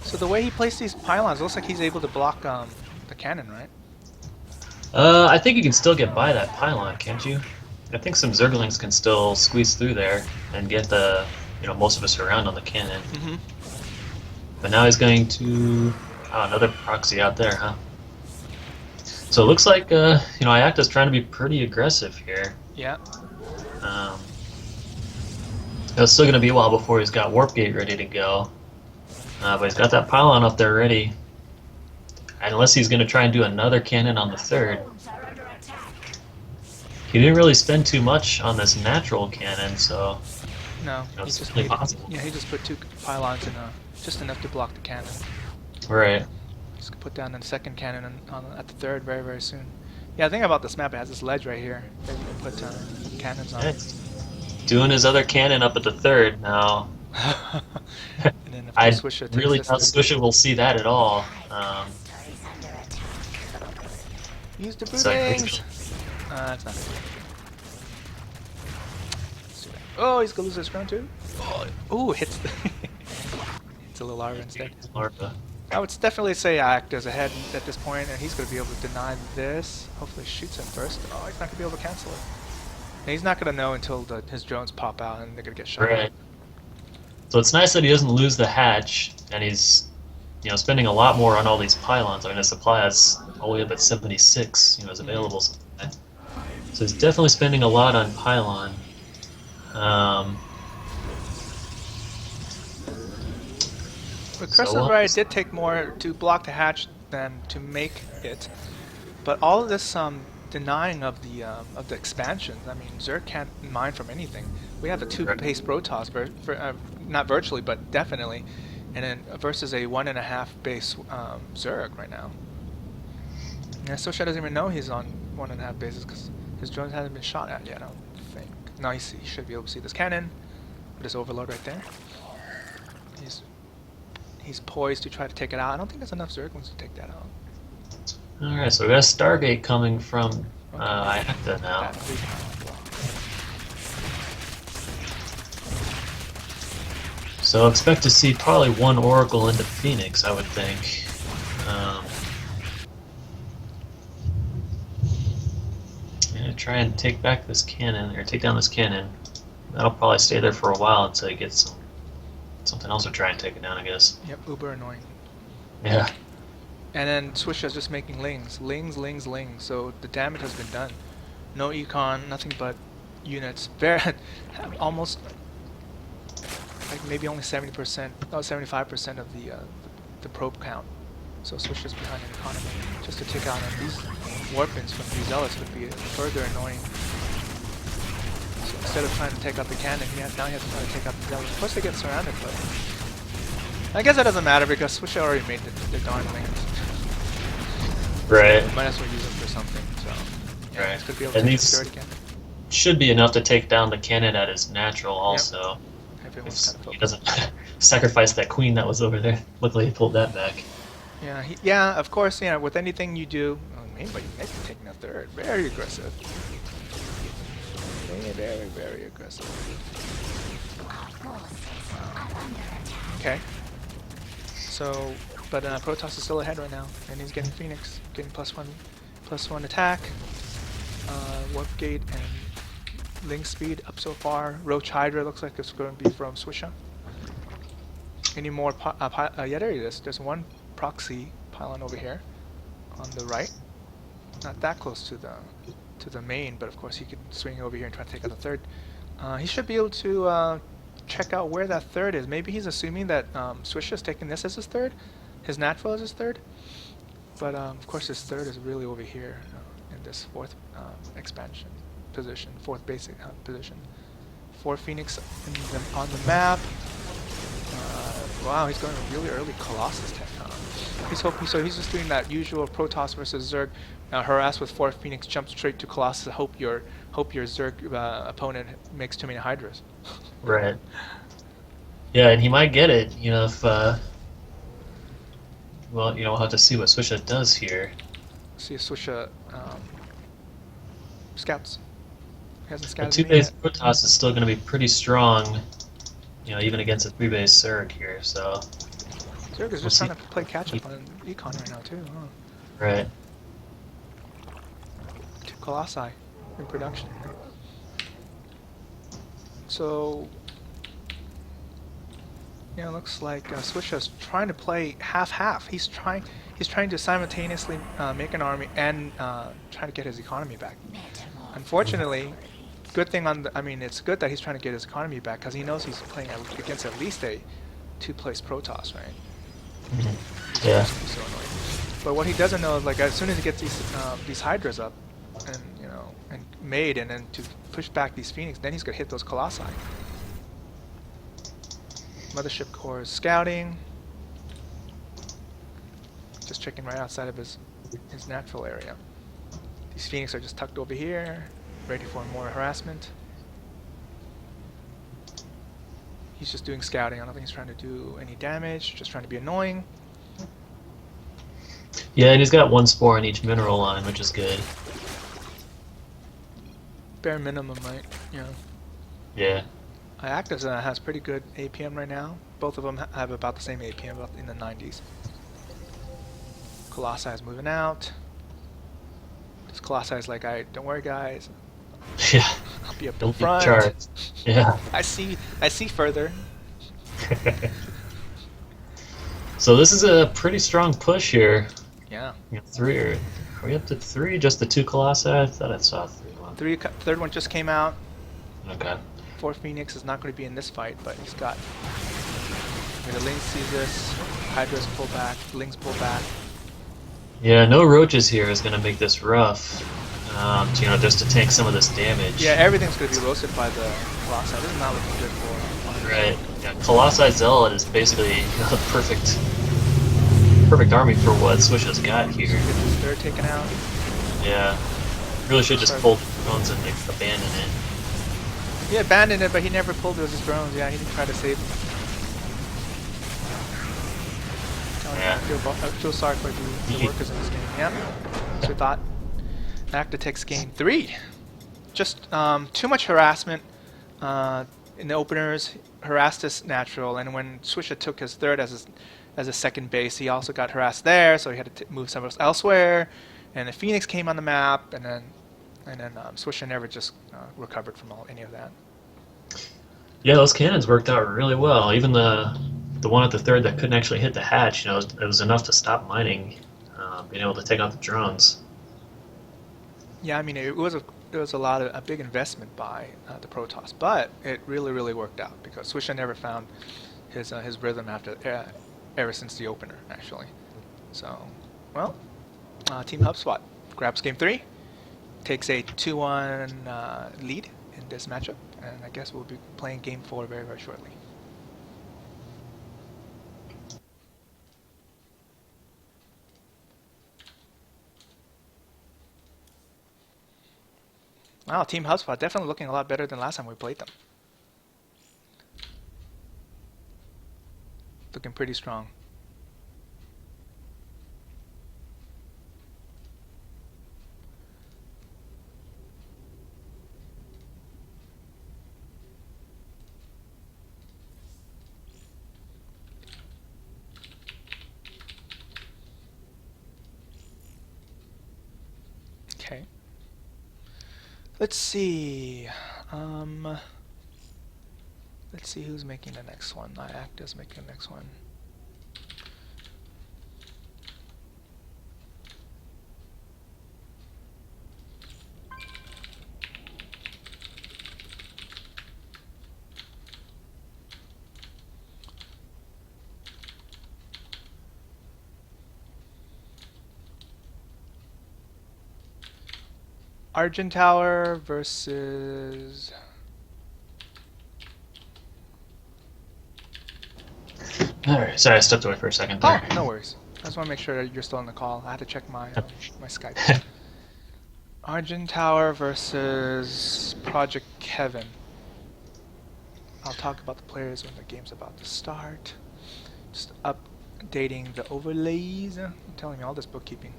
So the way he placed these pylons, it looks like he's able to block the cannon, right? I think you can still get by that pylon, can't you? I think some Zerglings can still squeeze through there and get the, most of us around on the cannon. But now he's going to... Oh, another proxy out there, huh? So it looks like, Iacta's trying to be pretty aggressive here. Yeah. It's still going to be a while before he's got Warp Gate ready to go. But he's got that pylon up there ready. Unless he's going to try and do another cannon on the 3rd. He didn't really spend too much on this natural cannon, so... No, it's really possible. Yeah, he just put 2 pylons in, just enough to block the cannon. Right. Just put down the 2nd cannon at the 3rd very, very soon. Yeah, the thing about this map, it has this ledge right here that you can put cannons on. Doing his other cannon up at the 3rd now. And then I really doubt Swisha will see that at all. Use the bootings! That's not good. Let's do that. Oh, he's gonna lose his crown too? Oh, hits the... hits a little larva instead. Larva. I would definitely say Iacta's ahead at this point, and he's gonna be able to deny this. Hopefully shoots him first. Oh, he's not gonna be able to cancel it. And he's not gonna know until his drones pop out and they're gonna get shot. Right. So it's nice that he doesn't lose the hatch, and he's spending a lot more on all these pylons. I mean, the supply is all the way up at 76, is available supply. So he's definitely spending a lot on pylon. Recursive Right did take more to block the hatch than to make it, but all of this denying of the expansions. I mean, Zerg can't mine from anything. We have a 2-base Protoss, not virtually, but definitely, and then versus a 1.5 base Zerg right now. And Sosha doesn't even know he's on 1.5 bases because his drones haven't been shot at yet, I don't think. Now he should be able to see this cannon with his overload right there. He's poised to try to take it out. I don't think there's enough Zerglings to take that out. Alright, so we got a Stargate coming from IACTA now. So expect to see probably one Oracle into Phoenix, I would think. Yeah, try and take back this cannon, or take down this cannon. That'll probably stay there for a while until he gets something else to try and take it down, I guess. Yep, uber annoying. Yeah. And then Swisha's just making lings. So the damage has been done. No econ, nothing but units. Very almost like maybe only 70%, no 75% of the probe count. So Swisha's behind in economy. Just to take out these warpins from these zealots would be further annoying. So instead of trying to take out the cannon, now he has to try to take out the zealots. Of course they get surrounded, but I guess that doesn't matter because Swisha already made the darn lings. Right. Might as well use them for something. So yeah, right. Could be able to and take these the third again. Should be enough to take down the cannon at his natural also. Yep. Everyone's kind of he doesn't sacrifice that queen that was over there. Luckily he pulled that back. Yeah, yeah, of course, with anything you do, maybe taking a third. Very aggressive. Very, very aggressive. Okay. So, but Protoss is still ahead right now, and he's getting Phoenix, getting +1 attack, warp gate, and link speed up so far. Roach Hydra looks like it's going to be from Swisha. Any more? Yeah, there it is. There's one proxy pylon over here on the right. Not that close to the main, but of course he could swing over here and try to take out the third. He should be able to check out where that third is. Maybe he's assuming that Swisha is taking this as his third, his natural as his third, but of course his third is really over here in this fourth expansion position, fourth basic position. 4 Phoenix on the map. Wow, he's going really early Colossus tech. He's hoping, so he's just doing that usual Protoss versus Zerg. Harass with 4 Phoenix, jump straight to Colossus. Hope your Zerg opponent makes too many Hydras. Right. Yeah, and he might get it. If well, we'll have to see what Swisha does here. See if Swisha scouts. He hasn't scouted. The 2-base Protoss is still going to be pretty strong. Even against a 3-base Zerg here. So. Zerg is just trying to play catch up on Econ right now too. Huh? Right. 2 Colossi in production. So yeah, it looks like Swisha's trying to play half-half. He's trying to simultaneously make an army and try to get his economy back. Unfortunately, good thing it's good that he's trying to get his economy back because he knows he's playing against at least a 2-place Protoss, right? Mm-hmm. Yeah. So annoying. But what he doesn't know is as soon as he gets these Hydras up and and made, and then to push back these Phoenix, then he's gonna hit those Colossi. Mothership core is scouting. Just checking right outside of his natural area. These Phoenix are just tucked over here, ready for more harassment. He's just doing scouting. I don't think he's trying to do any damage, just trying to be annoying. Yeah, and he's got 1 spore on each mineral line, which is good. Bare minimum, right? Yeah. IACTA has pretty good APM right now. Both of them have about the same APM, about in the 90s. Colossi is moving out. This Colossi is like, don't worry guys. Yeah. I'll be up Don't in front. charged. Yeah. I see further. So this is a pretty strong push here. Yeah. You know, are we up to 3? Just the 2 Colossi? I thought I saw 3 one. Third one just came out. Okay. 4 Phoenix is not going to be in this fight, but he's got. I mean, the Lings sees this. Hydra's pull back. Lings pull back. Yeah, no roaches here is going to make this rough. You know, just to tank some of this damage. Yeah, everything's going to be roasted by the Colossi. This is not looking good for. Right. Yeah, Colossi Zealot is basically a perfect army for what Swish has got here. Get this third taken out. Yeah. Really should just pull the drones and abandon it. He abandoned it, but he never pulled those drones. Yeah, he didn't try to save them. Yeah. I feel sorry for the workers in this game. Yeah. That's what I thought. Acta takes game 3. Just too much harassment in the openers. Harassed us natural, and when Swisha took his third as a second base, he also got harassed there, so he had to move somewhere else elsewhere. And the Phoenix came on the map, and then Swisha never just recovered from any of that. Yeah, those cannons worked out really well. Even the one at the third that couldn't actually hit the hatch, you know, it was enough to stop mining, being able to take out the drones. Yeah, I mean, it was a big investment by the Protoss, but it really worked out because Swisha never found his rhythm ever since the opener, actually. So, well, Team Hubspot grabs game 3, takes a 2-1 lead in this matchup, and I guess we'll be playing game 4 very shortly. Wow, Team Hubspot definitely looking a lot better than last time we played them. Looking pretty strong. Okay. Let's see. Let's see who's making the next one. Acta's making the next one. Argent Tower versus... Alright, sorry, I stepped away for a second there. Oh, no worries. I just want to make sure that you're still on the call. I had to check my Skype. Argent Tower versus Project Kevin. I'll talk about the players when the game's about to start. Just updating the overlays. I'm telling you, all this bookkeeping.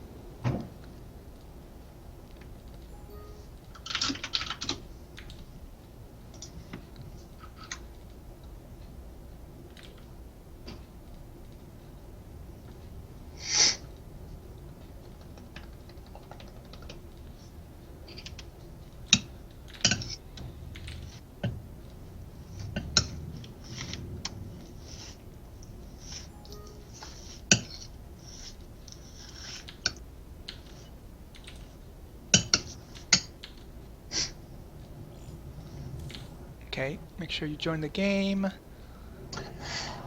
Okay, make sure you join the game.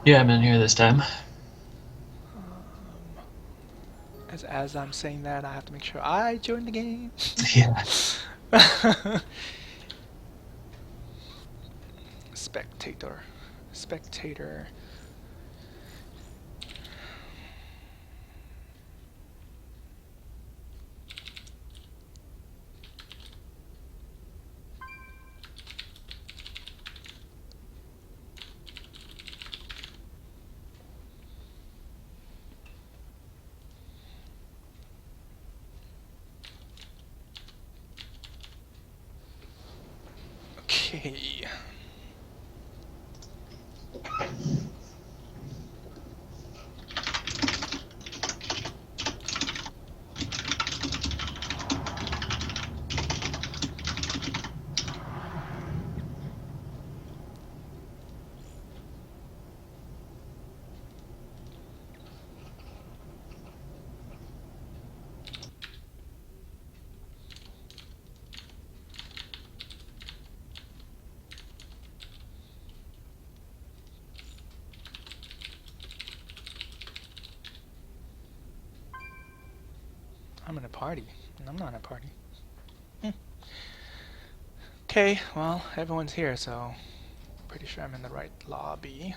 Yeah, I'm in here this time. As I'm saying that, I have to make sure I join the game. Yeah. Spectator. Okay. I'm in a party, and I'm not in a party. Okay, well, everyone's here, so pretty sure I'm in the right lobby.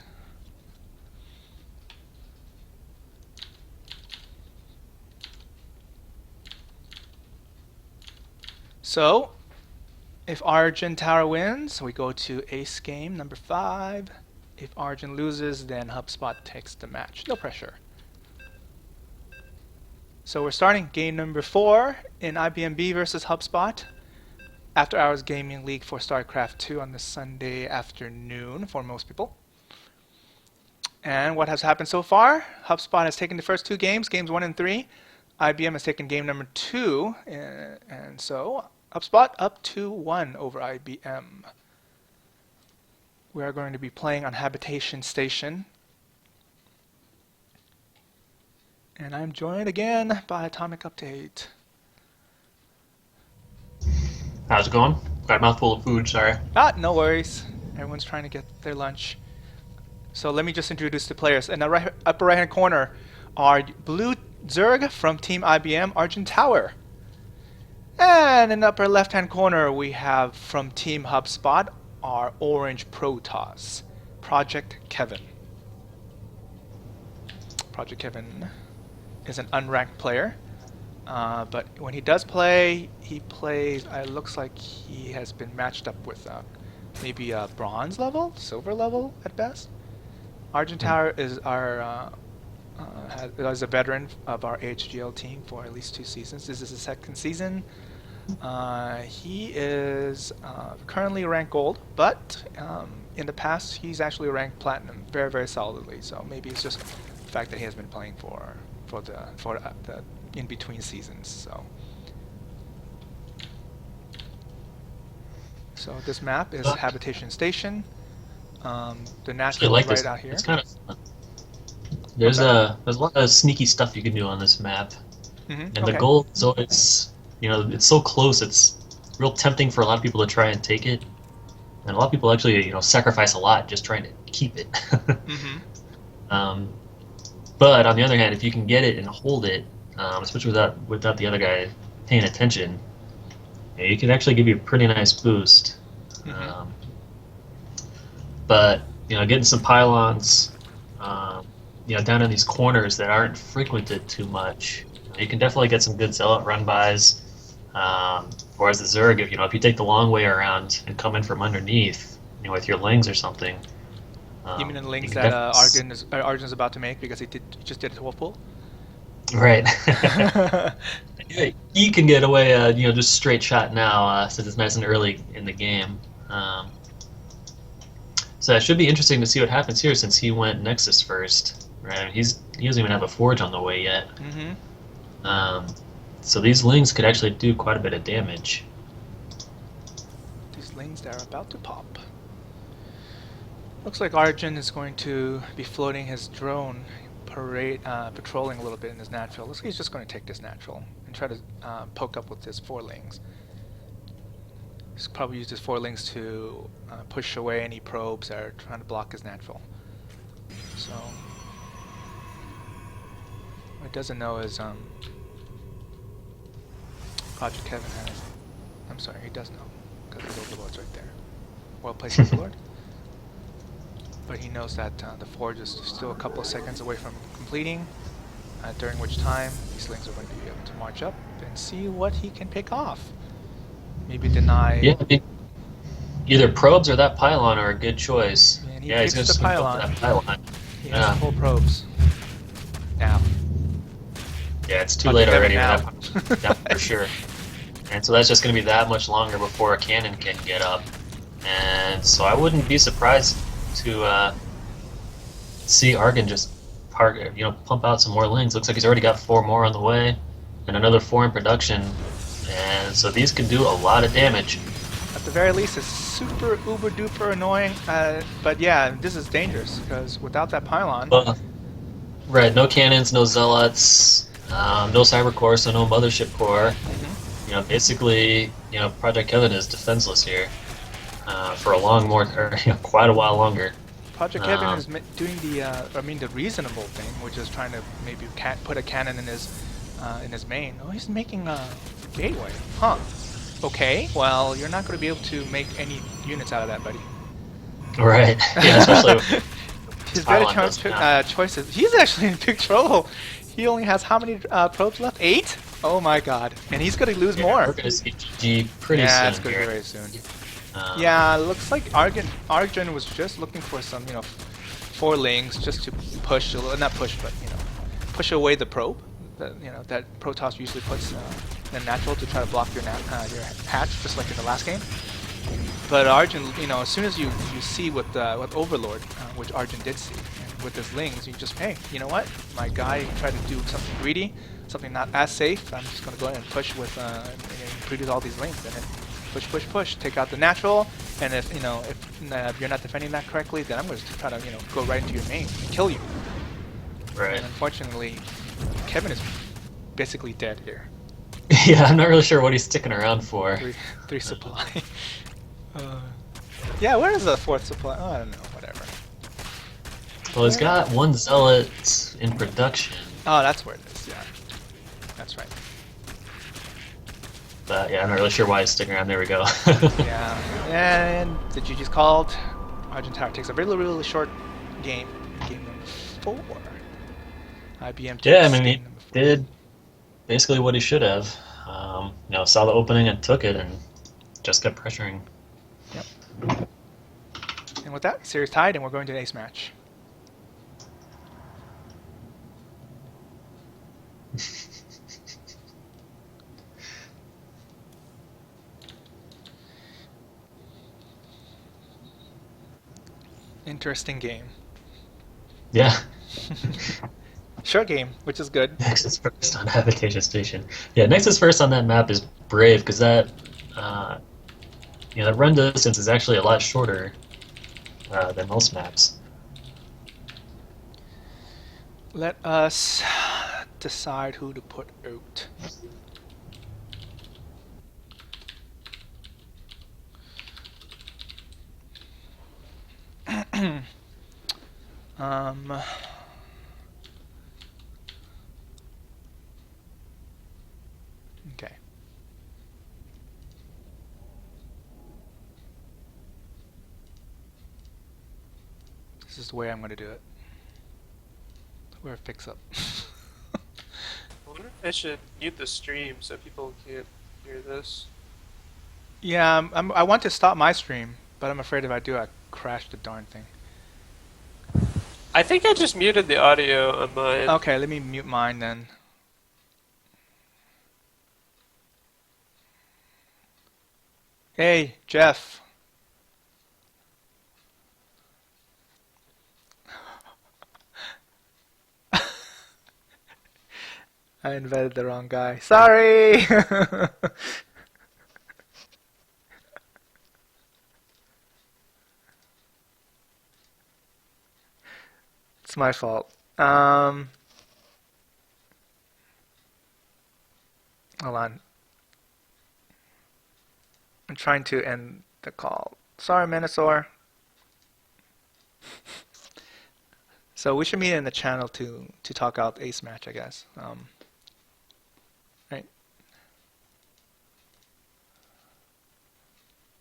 So, if Argent Tower wins, we go to ace game number 5. If Argent loses, then Hubspot takes the match. No pressure. So we're starting game number 4 in IBM-B versus Hubspot. After Hours Gaming League for Starcraft 2 on this Sunday afternoon for most people. And what has happened so far? Hubspot has taken the first 2 games, games 1 and 3. IBM has taken game number 2, and so Hubspot up 2-1 over IBM. We are going to be playing on Habitation Station. And I'm joined again by AtomicUpdate. How's it going? Got a mouthful of food, sorry. No worries. Everyone's trying to get their lunch. So let me just introduce the players. In the upper right hand corner are Blue Zerg from Team IBM, Argent Tower. And in the upper left hand corner we have from Team Hubspot our Orange Protoss, Project Kevin. Project Kevin is an unranked player. But when he does play, he plays, it looks like he has been matched up with maybe a bronze level, silver level at best. Argent Tower is our is a veteran of our AHGL team for at least 2 seasons. This is his 2nd season. He is currently ranked gold, but in the past he's actually ranked platinum very, very solidly. So maybe it's just the fact that he has been playing for the in between seasons. So this map is Habitation Station. The natural like is right this. out here. It's kind of fun. There's a lot of sneaky stuff you can do on this map, and the goal is always, it's so close. It's real tempting for a lot of people to try and take it, and a lot of people actually sacrifice a lot just trying to keep it. But on the other hand, if you can get it and hold it, especially without the other guy paying attention, it can actually give you a pretty nice boost. But getting some pylons, down in these corners that aren't frequented too much, you can definitely get some good zealot run-bys. Whereas the Zerg, if you take the long way around and come in from underneath, with your lings or something. You mean the lings that Arjun's about to make because he just did a 12 pull? Right. He can get away, just straight shot now, since it's nice and early in the game. So it should be interesting to see what happens here since he went Nexus first. Right? He doesn't even have a Forge on the way yet. So these lings could actually do quite a bit of damage. These lings that are about to pop. Looks like Arjun is going to be floating his drone, patrolling a little bit in his natural. Looks like he's just going to take this natural and try to poke up with his 4 lings. He's probably used his 4 lings to push away any probes that are trying to block his natural. So what he doesn't know is Project Kevin has. I'm sorry, he does know because his overlord's right there. Well placed overlord. But he knows that the Forge is still a couple of seconds away from completing, during which time these lings are going to be able to march up and see what he can pick off. Maybe deny... Yeah, either probes or that pylon are a good choice. And he he's picks going to the pylon. That pylon. He has to pull probes. Now. Yeah, it's too late already now. For sure. And so that's just going to be that much longer before a cannon can get up. And so I wouldn't be surprised to see Argon just pump out some more lings. Looks like he's already got 4 more on the way, and another 4 in production. And so these can do a lot of damage. At the very least, it's super uber duper annoying. But yeah, this is dangerous because without that pylon. Right, no cannons, no zealots, no cyber core, so no mothership core. Basically, Project Kevin is defenseless here. For quite a while longer. Project Kevin is doing the reasonable thing, which is trying to maybe put a cannon in his in his main. Oh, he's making a gateway. Huh. Okay, well, you're not going to be able to make any units out of that, buddy. Right. Yeah, especially with His better pylon doesn't have. choices. He's actually in big trouble. He only has how many probes left? 8? Oh my god. And he's going to lose Yeah, more. we're gonna see GG pretty Yeah, soon it's going to here. be very soon. Um, Yeah, looks like Argon was just looking for some, 4 links just to push, not push, but, push away the probe. That Protoss usually puts in natural to try to block your hatch, just like in the last game. But Arjun, as soon as you see what Overlord, which Arjun did see, and with his lings, you just, hey, you know what? My guy tried to do something greedy, something not as safe. I'm just going to go ahead and push with, and produce all these lings, and then push, push, push, take out the natural. And if you're not defending that correctly, then I'm going to try to go right into your main and kill you. right. And unfortunately, Kevin is basically dead here. Yeah, I'm not really sure what he's sticking around for. Three supply. Yeah, where is the 4th supply? Oh, I don't know, whatever. Well, he's got 1 zealot in production. Oh, that's where it is, yeah. That's right. But yeah, I'm not really sure why he's sticking around. There we go. Yeah, and the GG's called. Argent Tower takes a really, really short game. Game number 4. IBM takes Yeah, I mean, game he number 4. did basically what he should have. Saw the opening and took it, and just kept pressuring. Yep. And with that, series tied, and we're going to an ace match. Interesting game. Yeah. Short game, which is good. Nexus first on Advantageous Station. Yeah, Nexus first on that map is brave because that that run distance is actually a lot shorter than most maps. Let us decide who to put out. Okay. This is the way I'm going to do it. We're fix up. I wonder if I should mute the stream so people can't hear this. Yeah, I want to stop my stream, but I'm afraid if I do, I crash the darn thing. I think I just muted the audio on mine. Okay, let me mute mine then. Hey, Jeff. I invited the wrong guy. Sorry! It's my fault. Hold on. I'm trying to end the call. Sorry, Minosaur. So we should meet in the channel to talk out ace match, I guess. Right.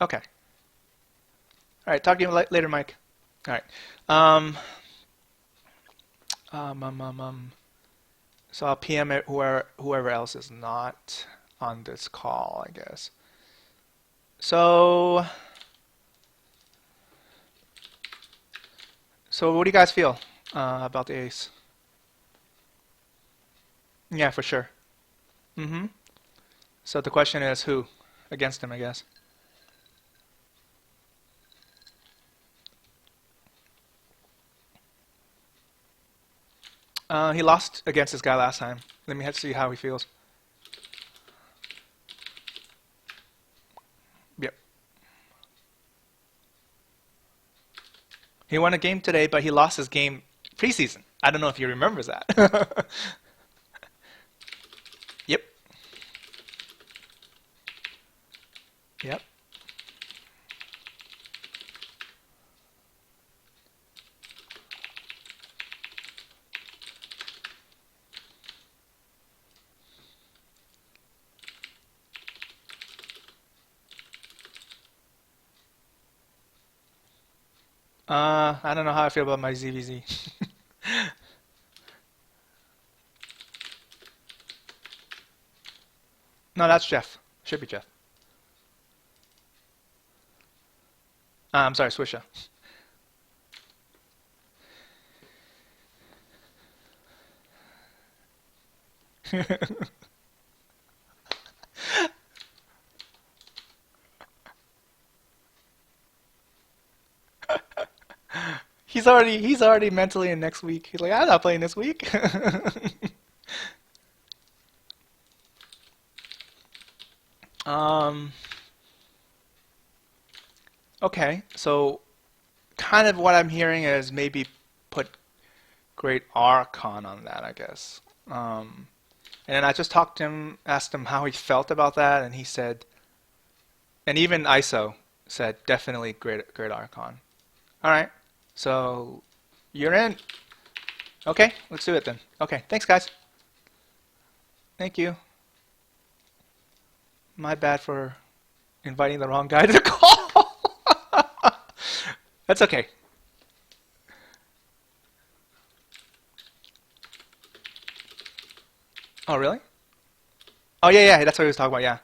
Okay. All right. Talk to you later, Mike. All right. So I'll PM it whoever else is not on this call, I guess. So what do you guys feel about the ace? Yeah, for sure. Mm-hmm. So the question is who against him, I guess. He lost against this guy last time. Let me see how he feels. Yep. He won a game today, but he lost his game preseason. I don't know if he remembers that. Yep. Yep. I don't know how I feel about my ZVZ. No, that's Jeff. Should be Jeff. I'm sorry, Swisha. He's already mentally in next week. He's like, I'm not playing this week. um. Okay, so kind of what I'm hearing is maybe put GreatArchon on that, I guess. And then I just talked to him, asked him how he felt about that, and he said, and even ISO said definitely GreatArchon. All right, so you're in. Okay, let's do it then. Okay, thanks guys. Thank you. My bad for inviting the wrong guy to the call. That's okay. Oh, really? Oh, yeah, yeah, that's what he was talking about, yeah.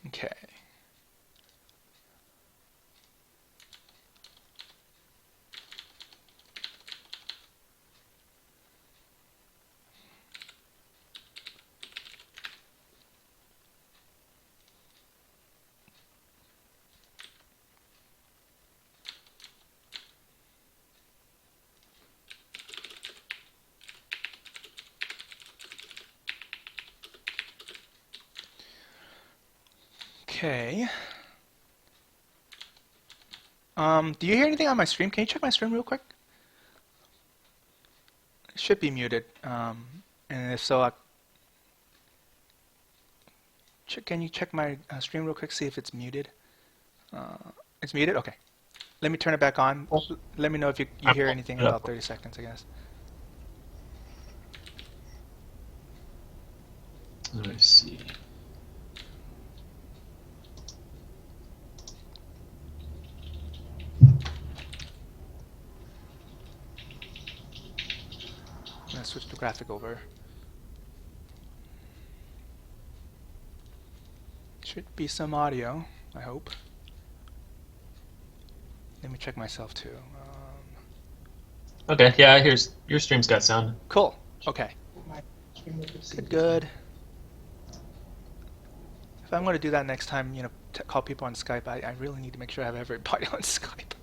Okay. Okay. Do you hear anything on my stream? Can you check my stream real quick? It should be muted. And if so, can you check my stream real quick, see if it's muted? It's muted? Okay. Let me turn it back on. Let me know if you hear anything in about 30 seconds, I guess. Let me see. I'm going to switch the graphic over. Should be some audio, I hope. Let me check myself too. Okay, yeah, here's your stream's got sound. Cool. Okay. Good, good. If I'm going to do that next time, you know, call people on Skype, I really need to make sure I have everybody on Skype.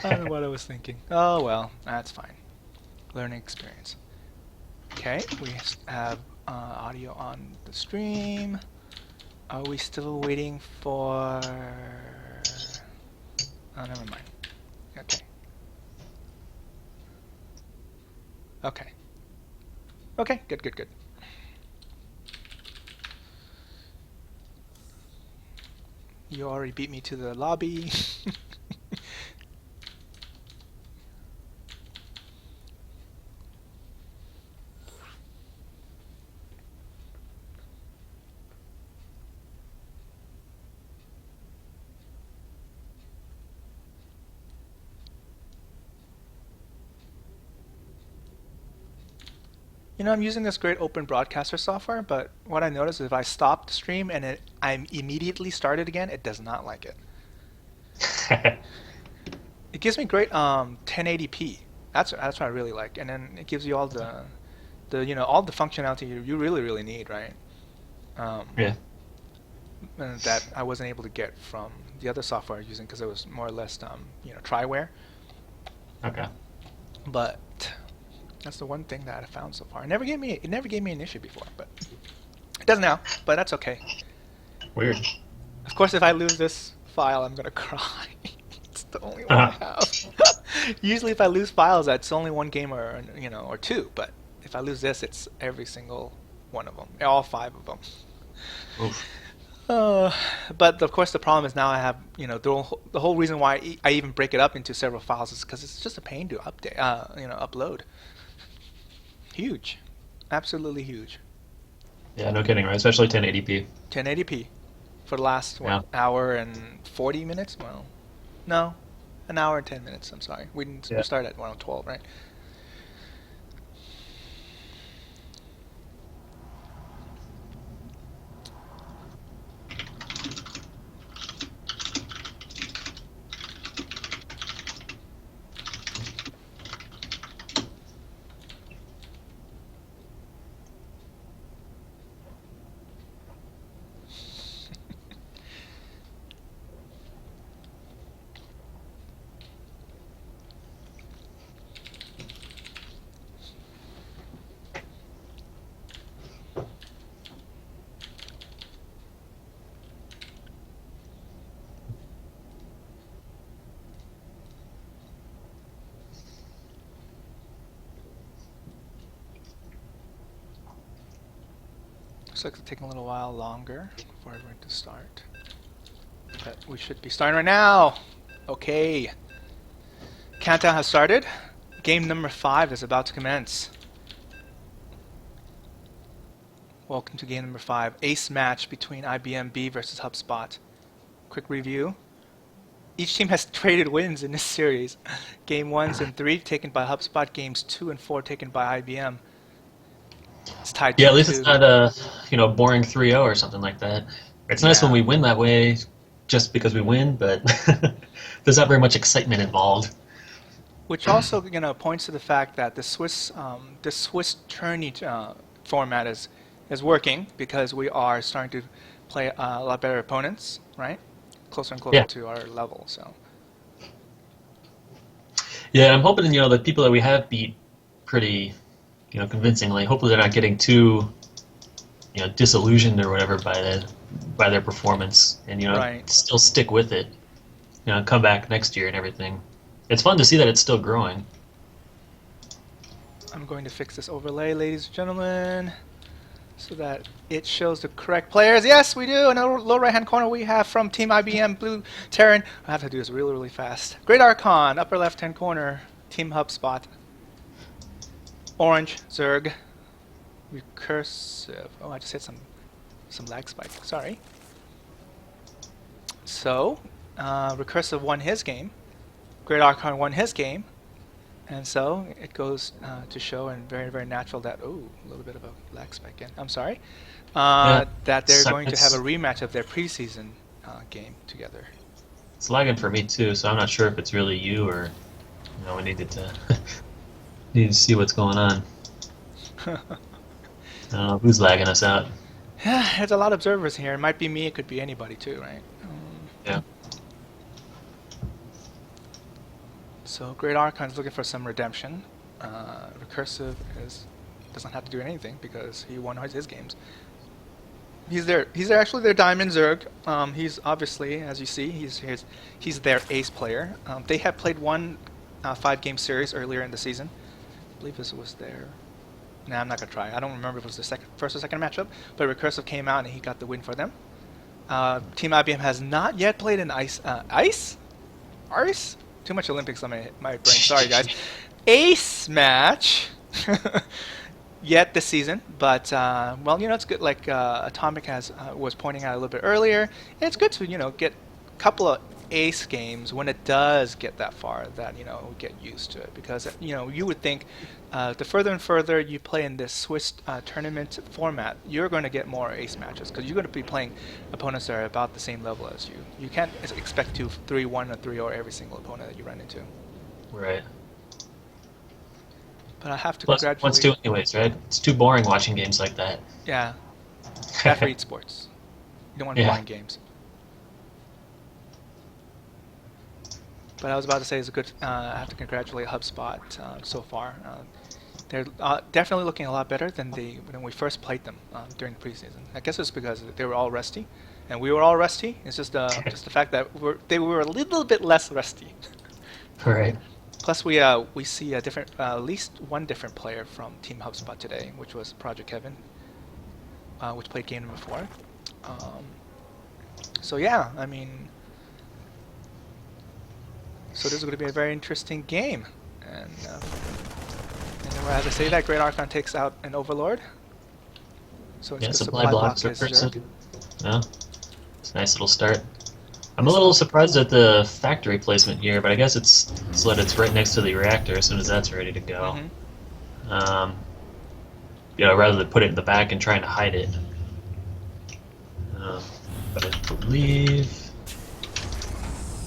I don't know what I was thinking. Oh well, that's fine. Learning experience. Okay, we have audio on the stream. Are we still waiting for... Oh, never mind. Okay. Okay. Okay, good, good, good. You already beat me to the lobby. You know, I'm using this great open broadcaster software, but what I noticed is if I stop the stream and I immediately start it again, it does not like it. It gives me great 1080p. That's what I really like, and then it gives you all the you know, all the functionality you really need, right? Yeah. And that I wasn't able to get from the other software I was using because it was more or less you know, tryware. Okay. But that's the one thing that I found so far. It never gave me an issue before, but it does now. But that's okay. Weird. Of course, if I lose this file, I'm gonna cry. It's the only one I have. Usually, if I lose files, that's only one game or you know, or two. But if I lose this, it's every single one of them, all 5 of them. Oof. But of course, the problem is now I have, you know, the whole reason why I even break it up into several files is because it's just a pain to update, you know, upload. Huge. Absolutely huge. Yeah, no kidding, right? Especially 1080p. 1080p for the last, Yeah. what, hour and 40 minutes? Well, no, an hour and 10 minutes. I'm sorry. We Yeah. started at 1:12, right? Looks like it's taking a little while longer for everyone to start. But we should be starting right now. Okay. Countdown has started. Game number 5 is about to commence. Welcome to game number 5. Ace match between IBM-B versus Hubspot. Quick review. Each team has traded wins in this series. Game 1s and 3 taken by Hubspot. Games 2 and 4 taken by IBM. It's tied 2-2. Yeah, at least it's not a boring 3-0 or something like that. It's nice when we win that way, just because we win, but there's not very much excitement involved. Which also, points to the fact that the Swiss tourney format is working, because we are starting to play a lot better opponents, right? Closer and closer to our level. So. Yeah, I'm hoping the people that we have beat pretty, convincingly. Hopefully they're not getting too, disillusioned or whatever by their performance, and still stick with it. Come back next year and everything. It's fun to see that it's still growing. I'm going to fix this overlay, ladies and gentlemen, so that it shows the correct players. Yes, we do. In the lower right-hand corner, we have from Team IBM, Blue Terran. I have to do this really, really fast. GreatArchon, upper left-hand corner, Team Hubspot. Orange, Zerg. Recursive. Oh, I just hit some lag spike. Sorry. So, Recursive won his game. GreatArchon won his game. And so it goes to show, and very, very natural that, a little bit of a lag spike again. I'm sorry. That they're going to have a rematch of their preseason game together. It's lagging for me too, so I'm not sure if it's really you or we needed to need to see what's going on. I don't know who's lagging us out. Yeah, there's a lot of observers here. It might be me. It could be anybody too, right? Yeah. So GreatArchon is looking for some redemption. Recursive doesn't have to do anything because he won his games. He's actually their Diamond Zerg. He's obviously, as you see, he's their ace player. They have played one 5-game series earlier in the season. I believe this was their. Nah, I'm not gonna try. I don't remember if it was the first or second matchup, but Recursive came out and he got the win for them. Team IBM has not yet played an ice. Too much Olympics on my brain. Sorry, guys. Ace match yet this season, but well, it's good. Like Atomic was pointing out a little bit earlier, and it's good to get a couple of ace games when it does get that far. That we get used to it, because you would think the further and further you play in this Swiss tournament format, you're going to get more ace matches, because you're going to be playing opponents that are about the same level as you. You can't expect to 3-1 or 3-0 every single opponent that you run into. Right. But I have to Plus, congratulate. wants to anyways, right? It's too boring watching games like that. Yeah. Bad for esports. You don't want boring games. But I was about to say, it's a good. I have to congratulate Hubspot so far. They're definitely looking a lot better than when we first played them during the preseason. I guess it's because they were all rusty, and we were all rusty. It's just just the fact that they were a little bit less rusty. Right. Plus, we see a different, at least one different player from Team Hubspot today, which was Project Kevin, which played game number 4. So yeah, I mean. So this is going to be a very interesting game, and Well, as I say that, GreatArchon takes out an Overlord. So it's Yeah, gonna supply blocks block are his Zerg. person. Yeah, it's a nice little start. I'm a little surprised at the factory placement here, but I guess it's so that it's right next to the reactor as soon as that's ready to go. Um, rather than put it in the back and trying to hide it. But I believe...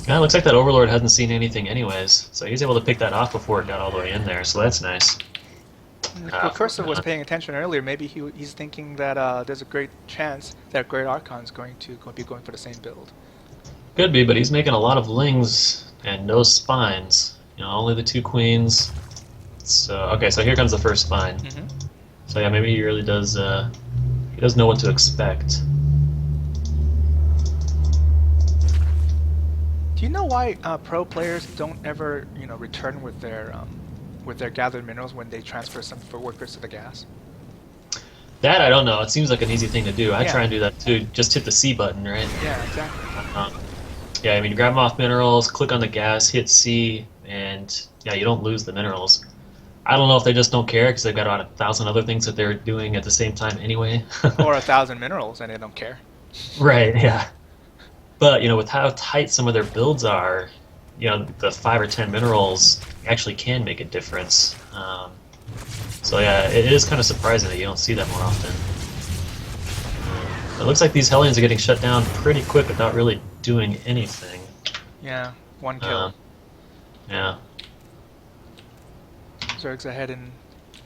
Yeah, it looks like that Overlord hasn't seen anything anyways, so he's able to pick that off before it got all the way in there, so that's nice. Recursive was paying attention earlier. Maybe he's thinking that there's a great chance that GreatArchon is going to be going for the same build. Could be, but he's making a lot of lings and no spines. Only the 2 queens. So okay, so here comes the first spine. So yeah, maybe he really does. He does know what to expect. Do you know why pro players don't ever, return with their gathered minerals when they transfer some for workers to the gas? That I don't know. It seems like an easy thing to do. I Yeah. try and do that too. Just hit the C button, right? Yeah, exactly. Yeah, I mean, grab them off minerals, click on the gas, hit C, and yeah, you don't lose the minerals. I don't know if they just don't care because they've got about 1,000 other things that they're doing at the same time anyway. Or 1,000 minerals and they don't care. Right, yeah. But, with how tight some of their builds are, the 5 or 10 minerals actually can make a difference. So yeah, it is kind of surprising that you don't see that more often. It looks like these Hellions are getting shut down pretty quick without really doing anything. Yeah, 1 kill. Yeah. Zerg's ahead in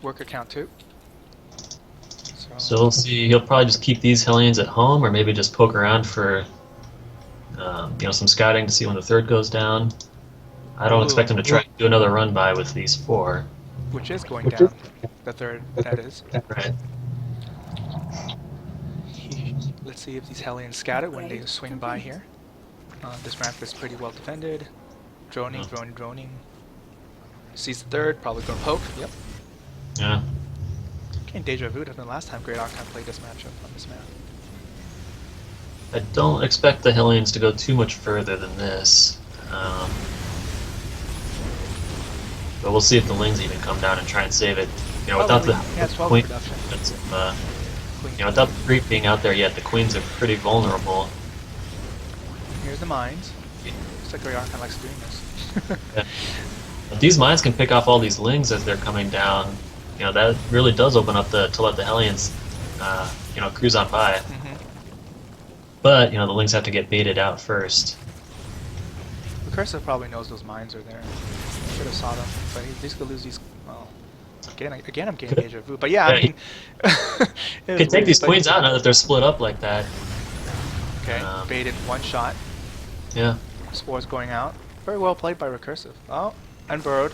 worker count too. So we'll see. He'll probably just keep these Hellions at home, or maybe just poke around for, some scouting to see when the 3rd goes down. I don't expect him to try and do another run by with these 4. Which is going down. The 3rd, that is. Right. Let's see if these Hellions scatter when they swing by here. This ramp is pretty well defended. Droning. Sees the 3rd, probably going to poke. Yep. Yeah. Getting deja vu than the last time GreatArchon played this matchup on this map. I don't expect the Hellions to go too much further than this. But we'll see if the Lings even come down and try and save it. Without the Queen, production. without the creep being out there yet, the Queens are pretty vulnerable. Here's the mines. Looks like GreatArchon likes doing this. Yeah. But these mines can pick off all these Lings as they're coming down. That really does open up to let the Hellions, cruise on by. But, the Lings have to get baited out first. Recursive probably knows those mines are there. Should have saw them, but he's gonna lose these. Well, again I'm getting deja vu. But yeah, I mean, you could take these Queens out now that they're split up like that. Okay, baited 1 shot. Yeah. Spores going out. Very well played by Recursive. Oh, unburrowed.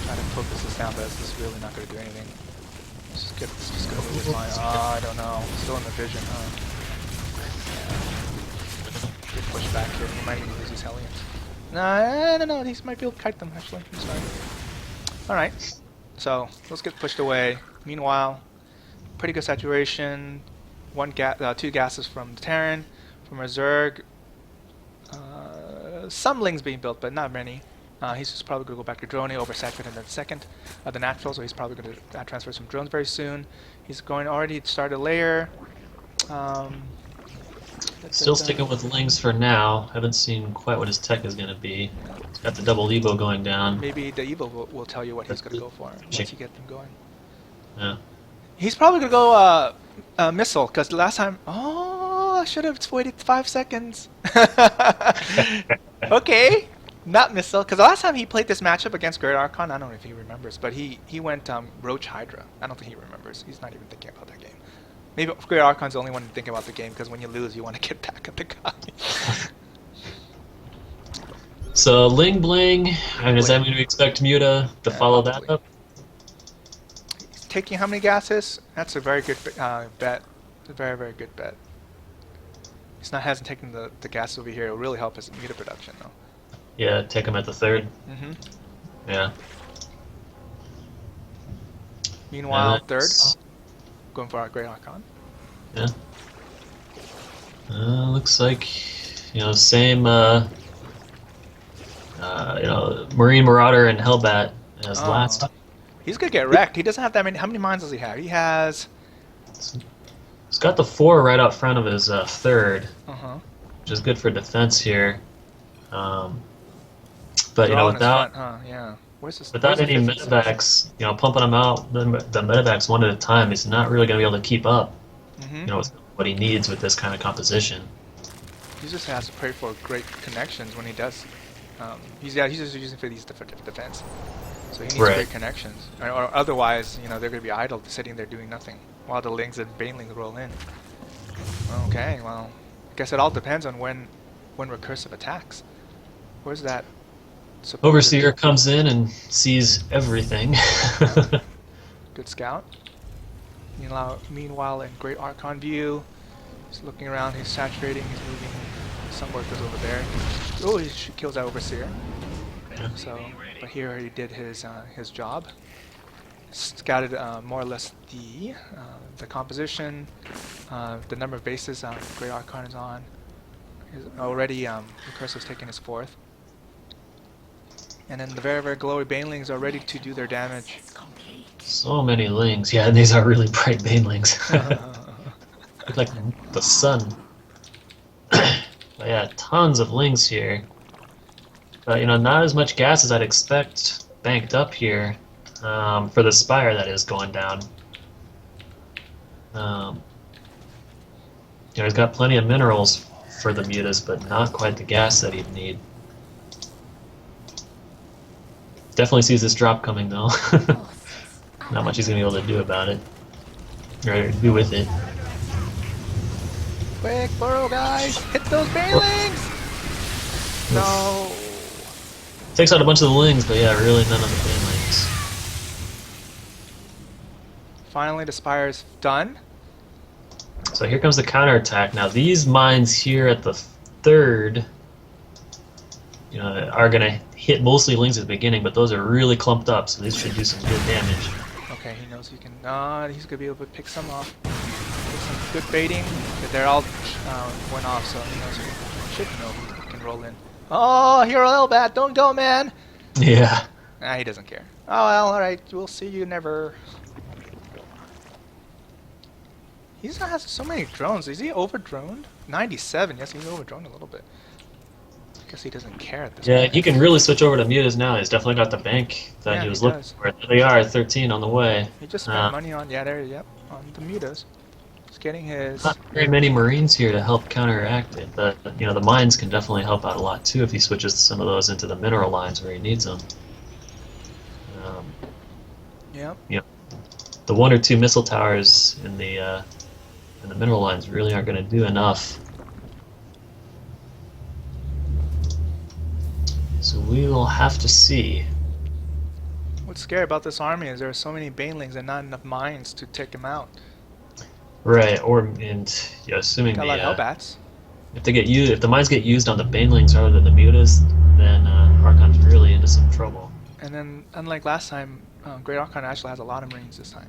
Trying to focus this down, but this is really not going to do anything. It's just going to lose mine. Oh, I don't know. Still in the vision, huh? Yeah. Good push back here. He might even lose these Hellions. No, these might be able to kite them, actually. It's fine. Alright. So, let's get pushed away. Meanwhile, pretty good saturation. 2 gases from the Terran, from our Zerg. Some Lings being built, but not many. He's just probably going to go back to droning, oversaturated in the 2nd of the natural, so he's probably going to transfer some drones very soon. He's going already to start a layer. Still sticking with Lings for now. Haven't seen quite what his tech is going to be. He's got the double Evo going down. Maybe the Evo will tell you what he's going to go for once you get them going. Yeah. He's probably going to go missile, because the last time... Oh, I should have waited 5 seconds. Okay. Not missile, because the last time he played this matchup against GreatArchon, I don't know if he remembers, but he went Roach Hydra. I don't think he remembers. He's not even thinking about that game. Maybe GreatArchon's the only one thinking about the game, because when you lose, you want to get back at the guy. So, Ling Bling, does that mean we expect Muta to follow that up? He's taking how many gases? That's a very good bet. It's a very, very good bet. Hasn't taken the gas over here. It will really help his Muta production, though. Yeah, take him at the 3rd. Yeah. Meanwhile, 3rd, going for our GreatArchon. Yeah. Looks like, same, Marine Marauder and Hellbat as last time. He's gonna get wrecked. He doesn't have that many. How many mines does he have? He has. He's got the 4 right out front of his third, which is good for defense here. But you know, without yeah. Where's any medevacs, you know, pumping them out, the medevacs one at a time, he's not really going to be able to keep up. You know, with what he needs with this kind of composition. He just has to pray for great connections when he does. He's just using for these defense. So he needs great connections, or otherwise, you know, they're going to be idle, sitting there doing nothing while the lings and banelings roll in. Okay, well, I guess it all depends on when recursive attacks. Where's that? Overseer comes in and sees everything. Good scout. Meanwhile, in GreatArchon view, he's looking around, he's saturating, he's moving. Some workers over there. Oh, he kills that Overseer. So, but here he did his job. Scouted more or less the composition, the number of bases GreatArchon is on. Already, Recursive's taking his 4th. And then the very, very glowy banelings are ready to do their damage. So many lings. Yeah, and these are really bright banelings. Look like the sun. But yeah, tons of lings here. But, you know, not as much gas as I'd expect banked up here. For the spire that is going down. You know, he's got plenty of minerals for the mutas, but not quite the gas that he'd need. Definitely sees this drop coming though. Not much he's gonna be able to do about it. Or do with it. Quick, burrow guys! Hit those banelings! No. Takes out a bunch of the lings, but yeah, really none of the banelings. Finally, the spire's done. So here comes the counterattack. Now these mines here at the 3rd, you know, are gonna hit mostly lings at the beginning, but those are really clumped up, so these should do some good damage. Okay, he knows he can. He's gonna be able to pick some off. Get some good baiting. But they're all went off, so he knows he should know he can roll in. Oh, Hero Elbat, don't go, man. Yeah. He doesn't care. Oh well, all right. We'll see you never. He has so many drones. Is he over-droned? 97. Yes, he's over-droned a little bit. I guess he doesn't care at this point. Yeah, he can really switch over to mutas now. He's definitely got the bank that he was looking for. There they are, 13 on the way. He just spent money on, on the mutas. He's getting his... Not very many Marines here to help counteract it, but, you know, the mines can definitely help out a lot, too, if he switches some of those into the mineral lines where he needs them. Yep. You know, the 1 or 2 missile towers in the mineral lines really aren't going to do enough. So we will have to see. What's scary about this army is there are so many banelings and not enough mines to take them out. Right, assuming Got a lot of Hellbats. if the mines get used on the banelings rather than the mutas, then Archon's really into some trouble. And then, unlike last time, GreatArchon actually has a lot of Marines this time.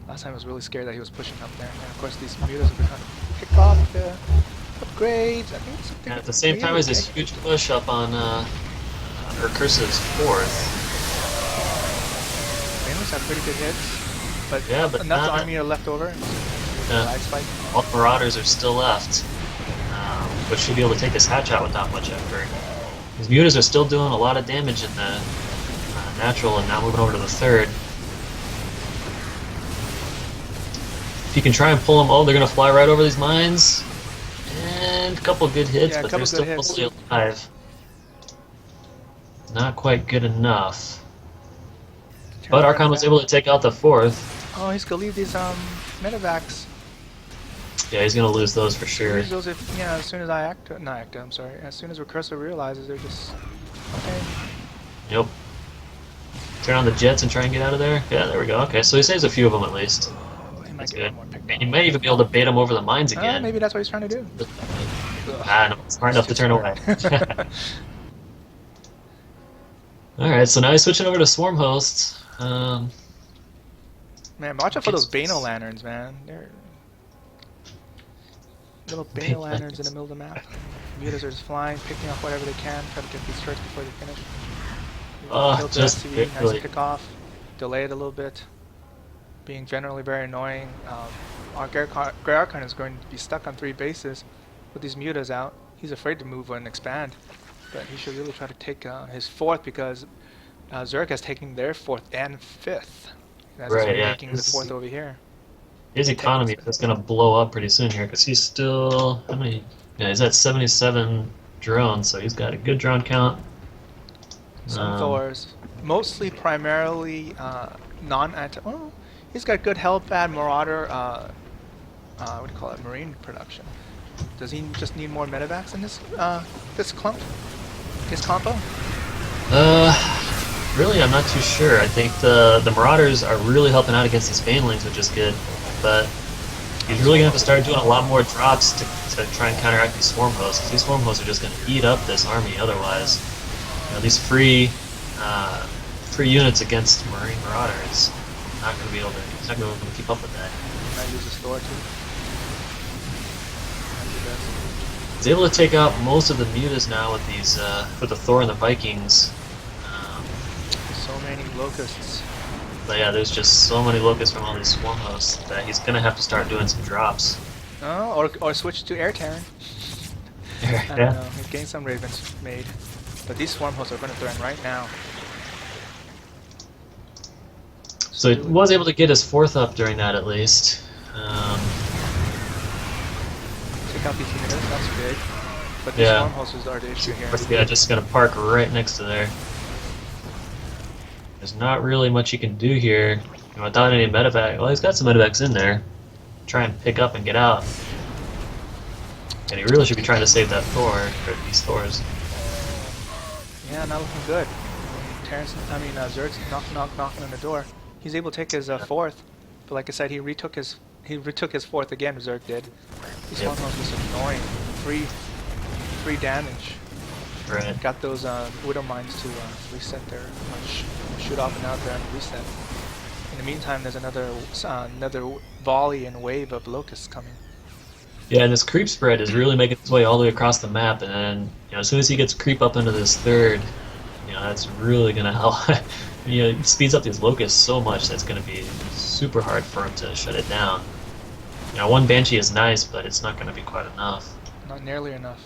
Last time I was really scared that he was pushing up there. And of course these mutas have been trying to pick off the upgrades. I think it's something. And at the same time as this huge push up on Recursive's 4th. Banelings have pretty good hits. But, but enough army are left over. All the Marauders are still left. But should be able to take this hatch out without much effort. These mutas are still doing a lot of damage in the natural, and now moving over to the 3rd. If you can try and pull them, they're going to fly right over these mines. And a couple good hits, but they're still mostly alive. Not quite good enough. But Archon was able to take out the 4th. Oh, he's going to leave these medevacs. Yeah, he's going to lose those for sure. Lose those if, as soon as I'm sorry. As soon as Recursive realizes they're just... Okay. Yep. Turn on the jets and try and get out of there. Yeah, there we go. Okay, so he saves a few of them at least. That's good. And you might even be able to bait them over the mines again. Maybe that's what he's trying to do. No, smart enough to turn away. Alright, so now he's switching over to Swarm Hosts. Man, watch out for those Bano lanterns, man. They're little Bano lanterns in the middle of the map. Mutas are just flying, picking off whatever they can, try to get these turrets before they finish. Oh, just barely. Nice pick off. delay it a little bit, being generally very annoying. Our GreatArchon is going to be stuck on 3 bases with these mutas out. He's afraid to move and expand, but he should really try to take his 4th because Zerg has taken their 4th and 5th. That's Right, yeah. making the 4th over here. His economy is just gonna blow up pretty soon here because he's still how many? Yeah, he's at 77 drones, so he's got a good drone count. Some Thors, mostly primarily non-anti. Oh, he's got good Hellbat Marauder. What do you call it? Marine production. Does he just need more medevacs in this this clump? His compo? Really, I'm not too sure. I think the Marauders are really helping out against these Banelings, which is good, but he's really gonna have to start doing a lot more drops to try and counteract these Swarm Hosts. These Swarm Hosts are just gonna eat up this army otherwise. You know, these free units against Marine Marauders, not gonna be able to. He's not gonna be able to keep up with that. Might use a store too. He's able to take out most of the mutas now with these with the Thor and the Vikings. So many locusts. But yeah, there's just so many locusts from all these Swarm Hosts that he's gonna have to start doing some drops. Oh, or switch to Air Terran. I don't Yeah. know. He's getting some Ravens made, but these Swarm Hosts are going to threaten right now. So he was able to get his 4th up during that at least. Take out these units. That's big. But these Yeah. Swarm Hosts are the issue here. Yeah, just gonna park right next to there. There's not really much he can do here without any medevac. Well, he's got some medevacs in there. Try and pick up and get out. And he really should be trying to save that Thor, or these Thors. Yeah, not looking good. Zerg's knocking on the door. He's able to take his 4th, but like I said, he retook his 4th again. Zerg did. These Swarm Hosts was annoying. Free damage. Right. Got those Widow Mines to reset their shoot off and out there and reset. In the meantime, there's another volley and wave of locusts coming. Yeah, and this creep spread is really making its way all the way across the map, and then as soon as he gets creep up into this 3rd, that's really gonna help. It speeds up these locusts so much that's gonna be super hard for him to shut it down. 1 Banshee is nice, but it's not gonna be quite enough. Not nearly enough.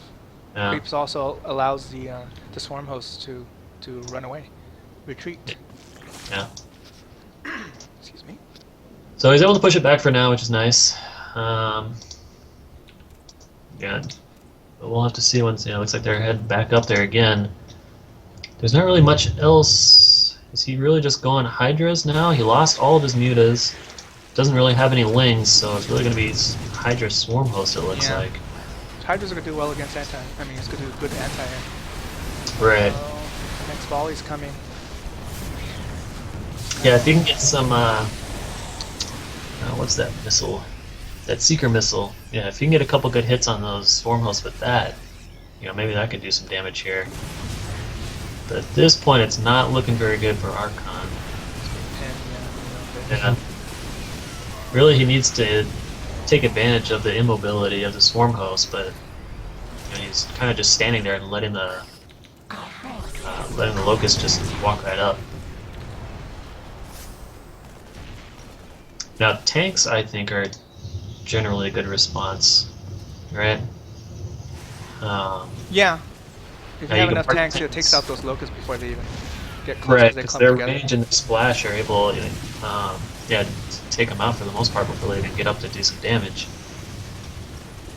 Yeah. Creeps also allows the Swarm Hosts to run away, retreat. Yeah. Excuse me. So he's able to push it back for now, which is nice. Yeah, but we'll have to see once. Looks like they're heading back up there again. There's not really much else. Is he really just going Hydras now? He lost all of his mutas. Doesn't really have any lings, so it's really going to be Hydra Swarm Host. It looks like. Hydras are going to do well against anti. I mean, it's going to do good anti-air. Right. Next volley's coming. Yeah, if you can get some. What's that missile? That Seeker missile. Yeah, if you can get a couple good hits on those Swarm Hosts with that, maybe that could do some damage here. But at this point, it's not looking very good for Archon. Yeah. Really, he needs to take advantage of the immobility of the Swarm Host, but he's kind of just standing there and letting the Locust just walk right up. Now, tanks, I think, are generally a good response, right? Yeah. If you you have can enough park tanks, it tanks. takes out those locusts before they even get close. Right, They because clump their together. range and their splash are able, to take them out for the most part before they even get up to do some damage.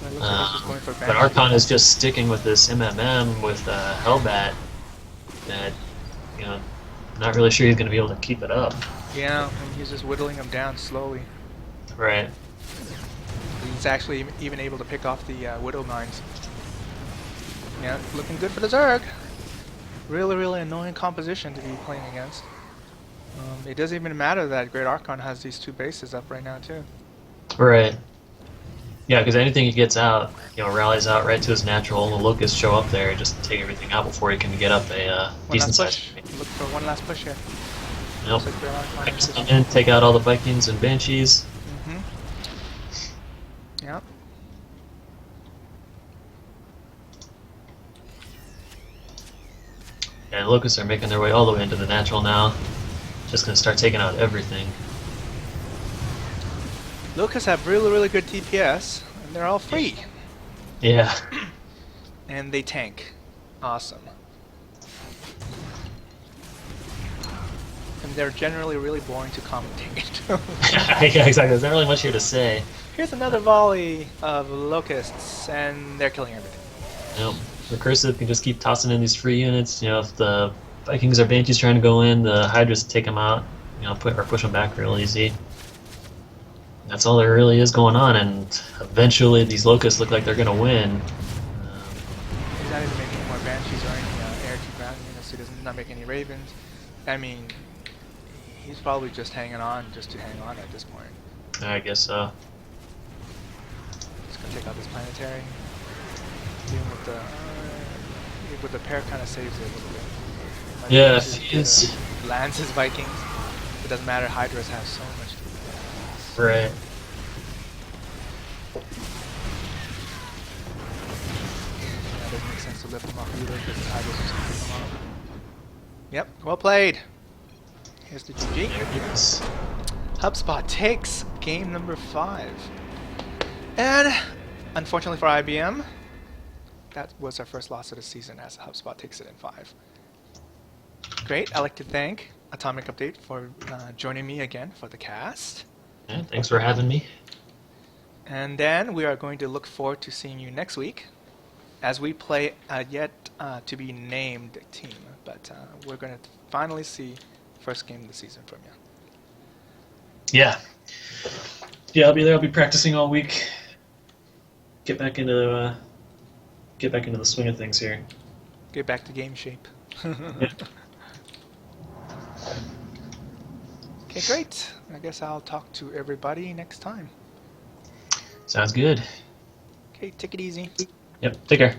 It looks like he's just going for But Banshee. Archon is just sticking with this MMM with Hellbat that, not really sure he's going to be able to keep it up. Yeah, and he's just whittling them down slowly. Right. He's actually even able to pick off the Widow Mines. Yeah, looking good for the Zerg. Really, really annoying composition to be playing against. It doesn't even matter that GreatArchon has these 2 bases up right now too. Right. Yeah, because anything he gets out, rallies out right to his natural, and the Locusts show up there and just take everything out before he can get up a decent size. Look for one last push here. Nope. Looks like GreatArchon is Come in, take out all the Vikings and Banshees. Yeah. And Locusts are making their way all the way into the natural now. Just gonna start taking out everything. Locust have really good DPS, and they're all free. Yeah. And they tank. Awesome. And they're generally really boring to commentate. Yeah, exactly. There's not really much here to say. Here's another volley of locusts, and they're killing everything. Yep. Recursive can just keep tossing in these free units. You know, if the Vikings or Banshees trying to go in, the Hydras take them out. You know, push them back real easy. That's all there really is going on, and eventually these locusts look like they're gonna win. He's not even making any more Banshees or any air-to-ground units. He doesn't not make any Ravens. I mean, he's probably just hanging on just to hang on at this point. I guess so. Just gonna take out this planetary. Dealing with the pair kind of saves it a little bit. Yeah, he is. Lands his Vikings. It doesn't matter. Hydras have so much to do. Right. Yeah, it doesn't make sense to lift them off either because the Hydras just pick them off. Yep, well played. Here's the GG. Yes. Hubspot takes game number 5. And unfortunately for IBM, that was our first loss of the season as Hubspot takes it in 5. Great, I'd like to thank AtomicUpdate for joining me again for the cast. Yeah, thanks for having me. And then we are going to look forward to seeing you next week as we play a yet to be named team. But we're going to finally see first game of the season from you. Yeah. Yeah, I'll be there. I'll be practicing all week. Get back into the swing of things here. Get back to game shape. Yeah. Okay, great. I guess I'll talk to everybody next time. Sounds good. Okay, take it easy. Yep. Take care.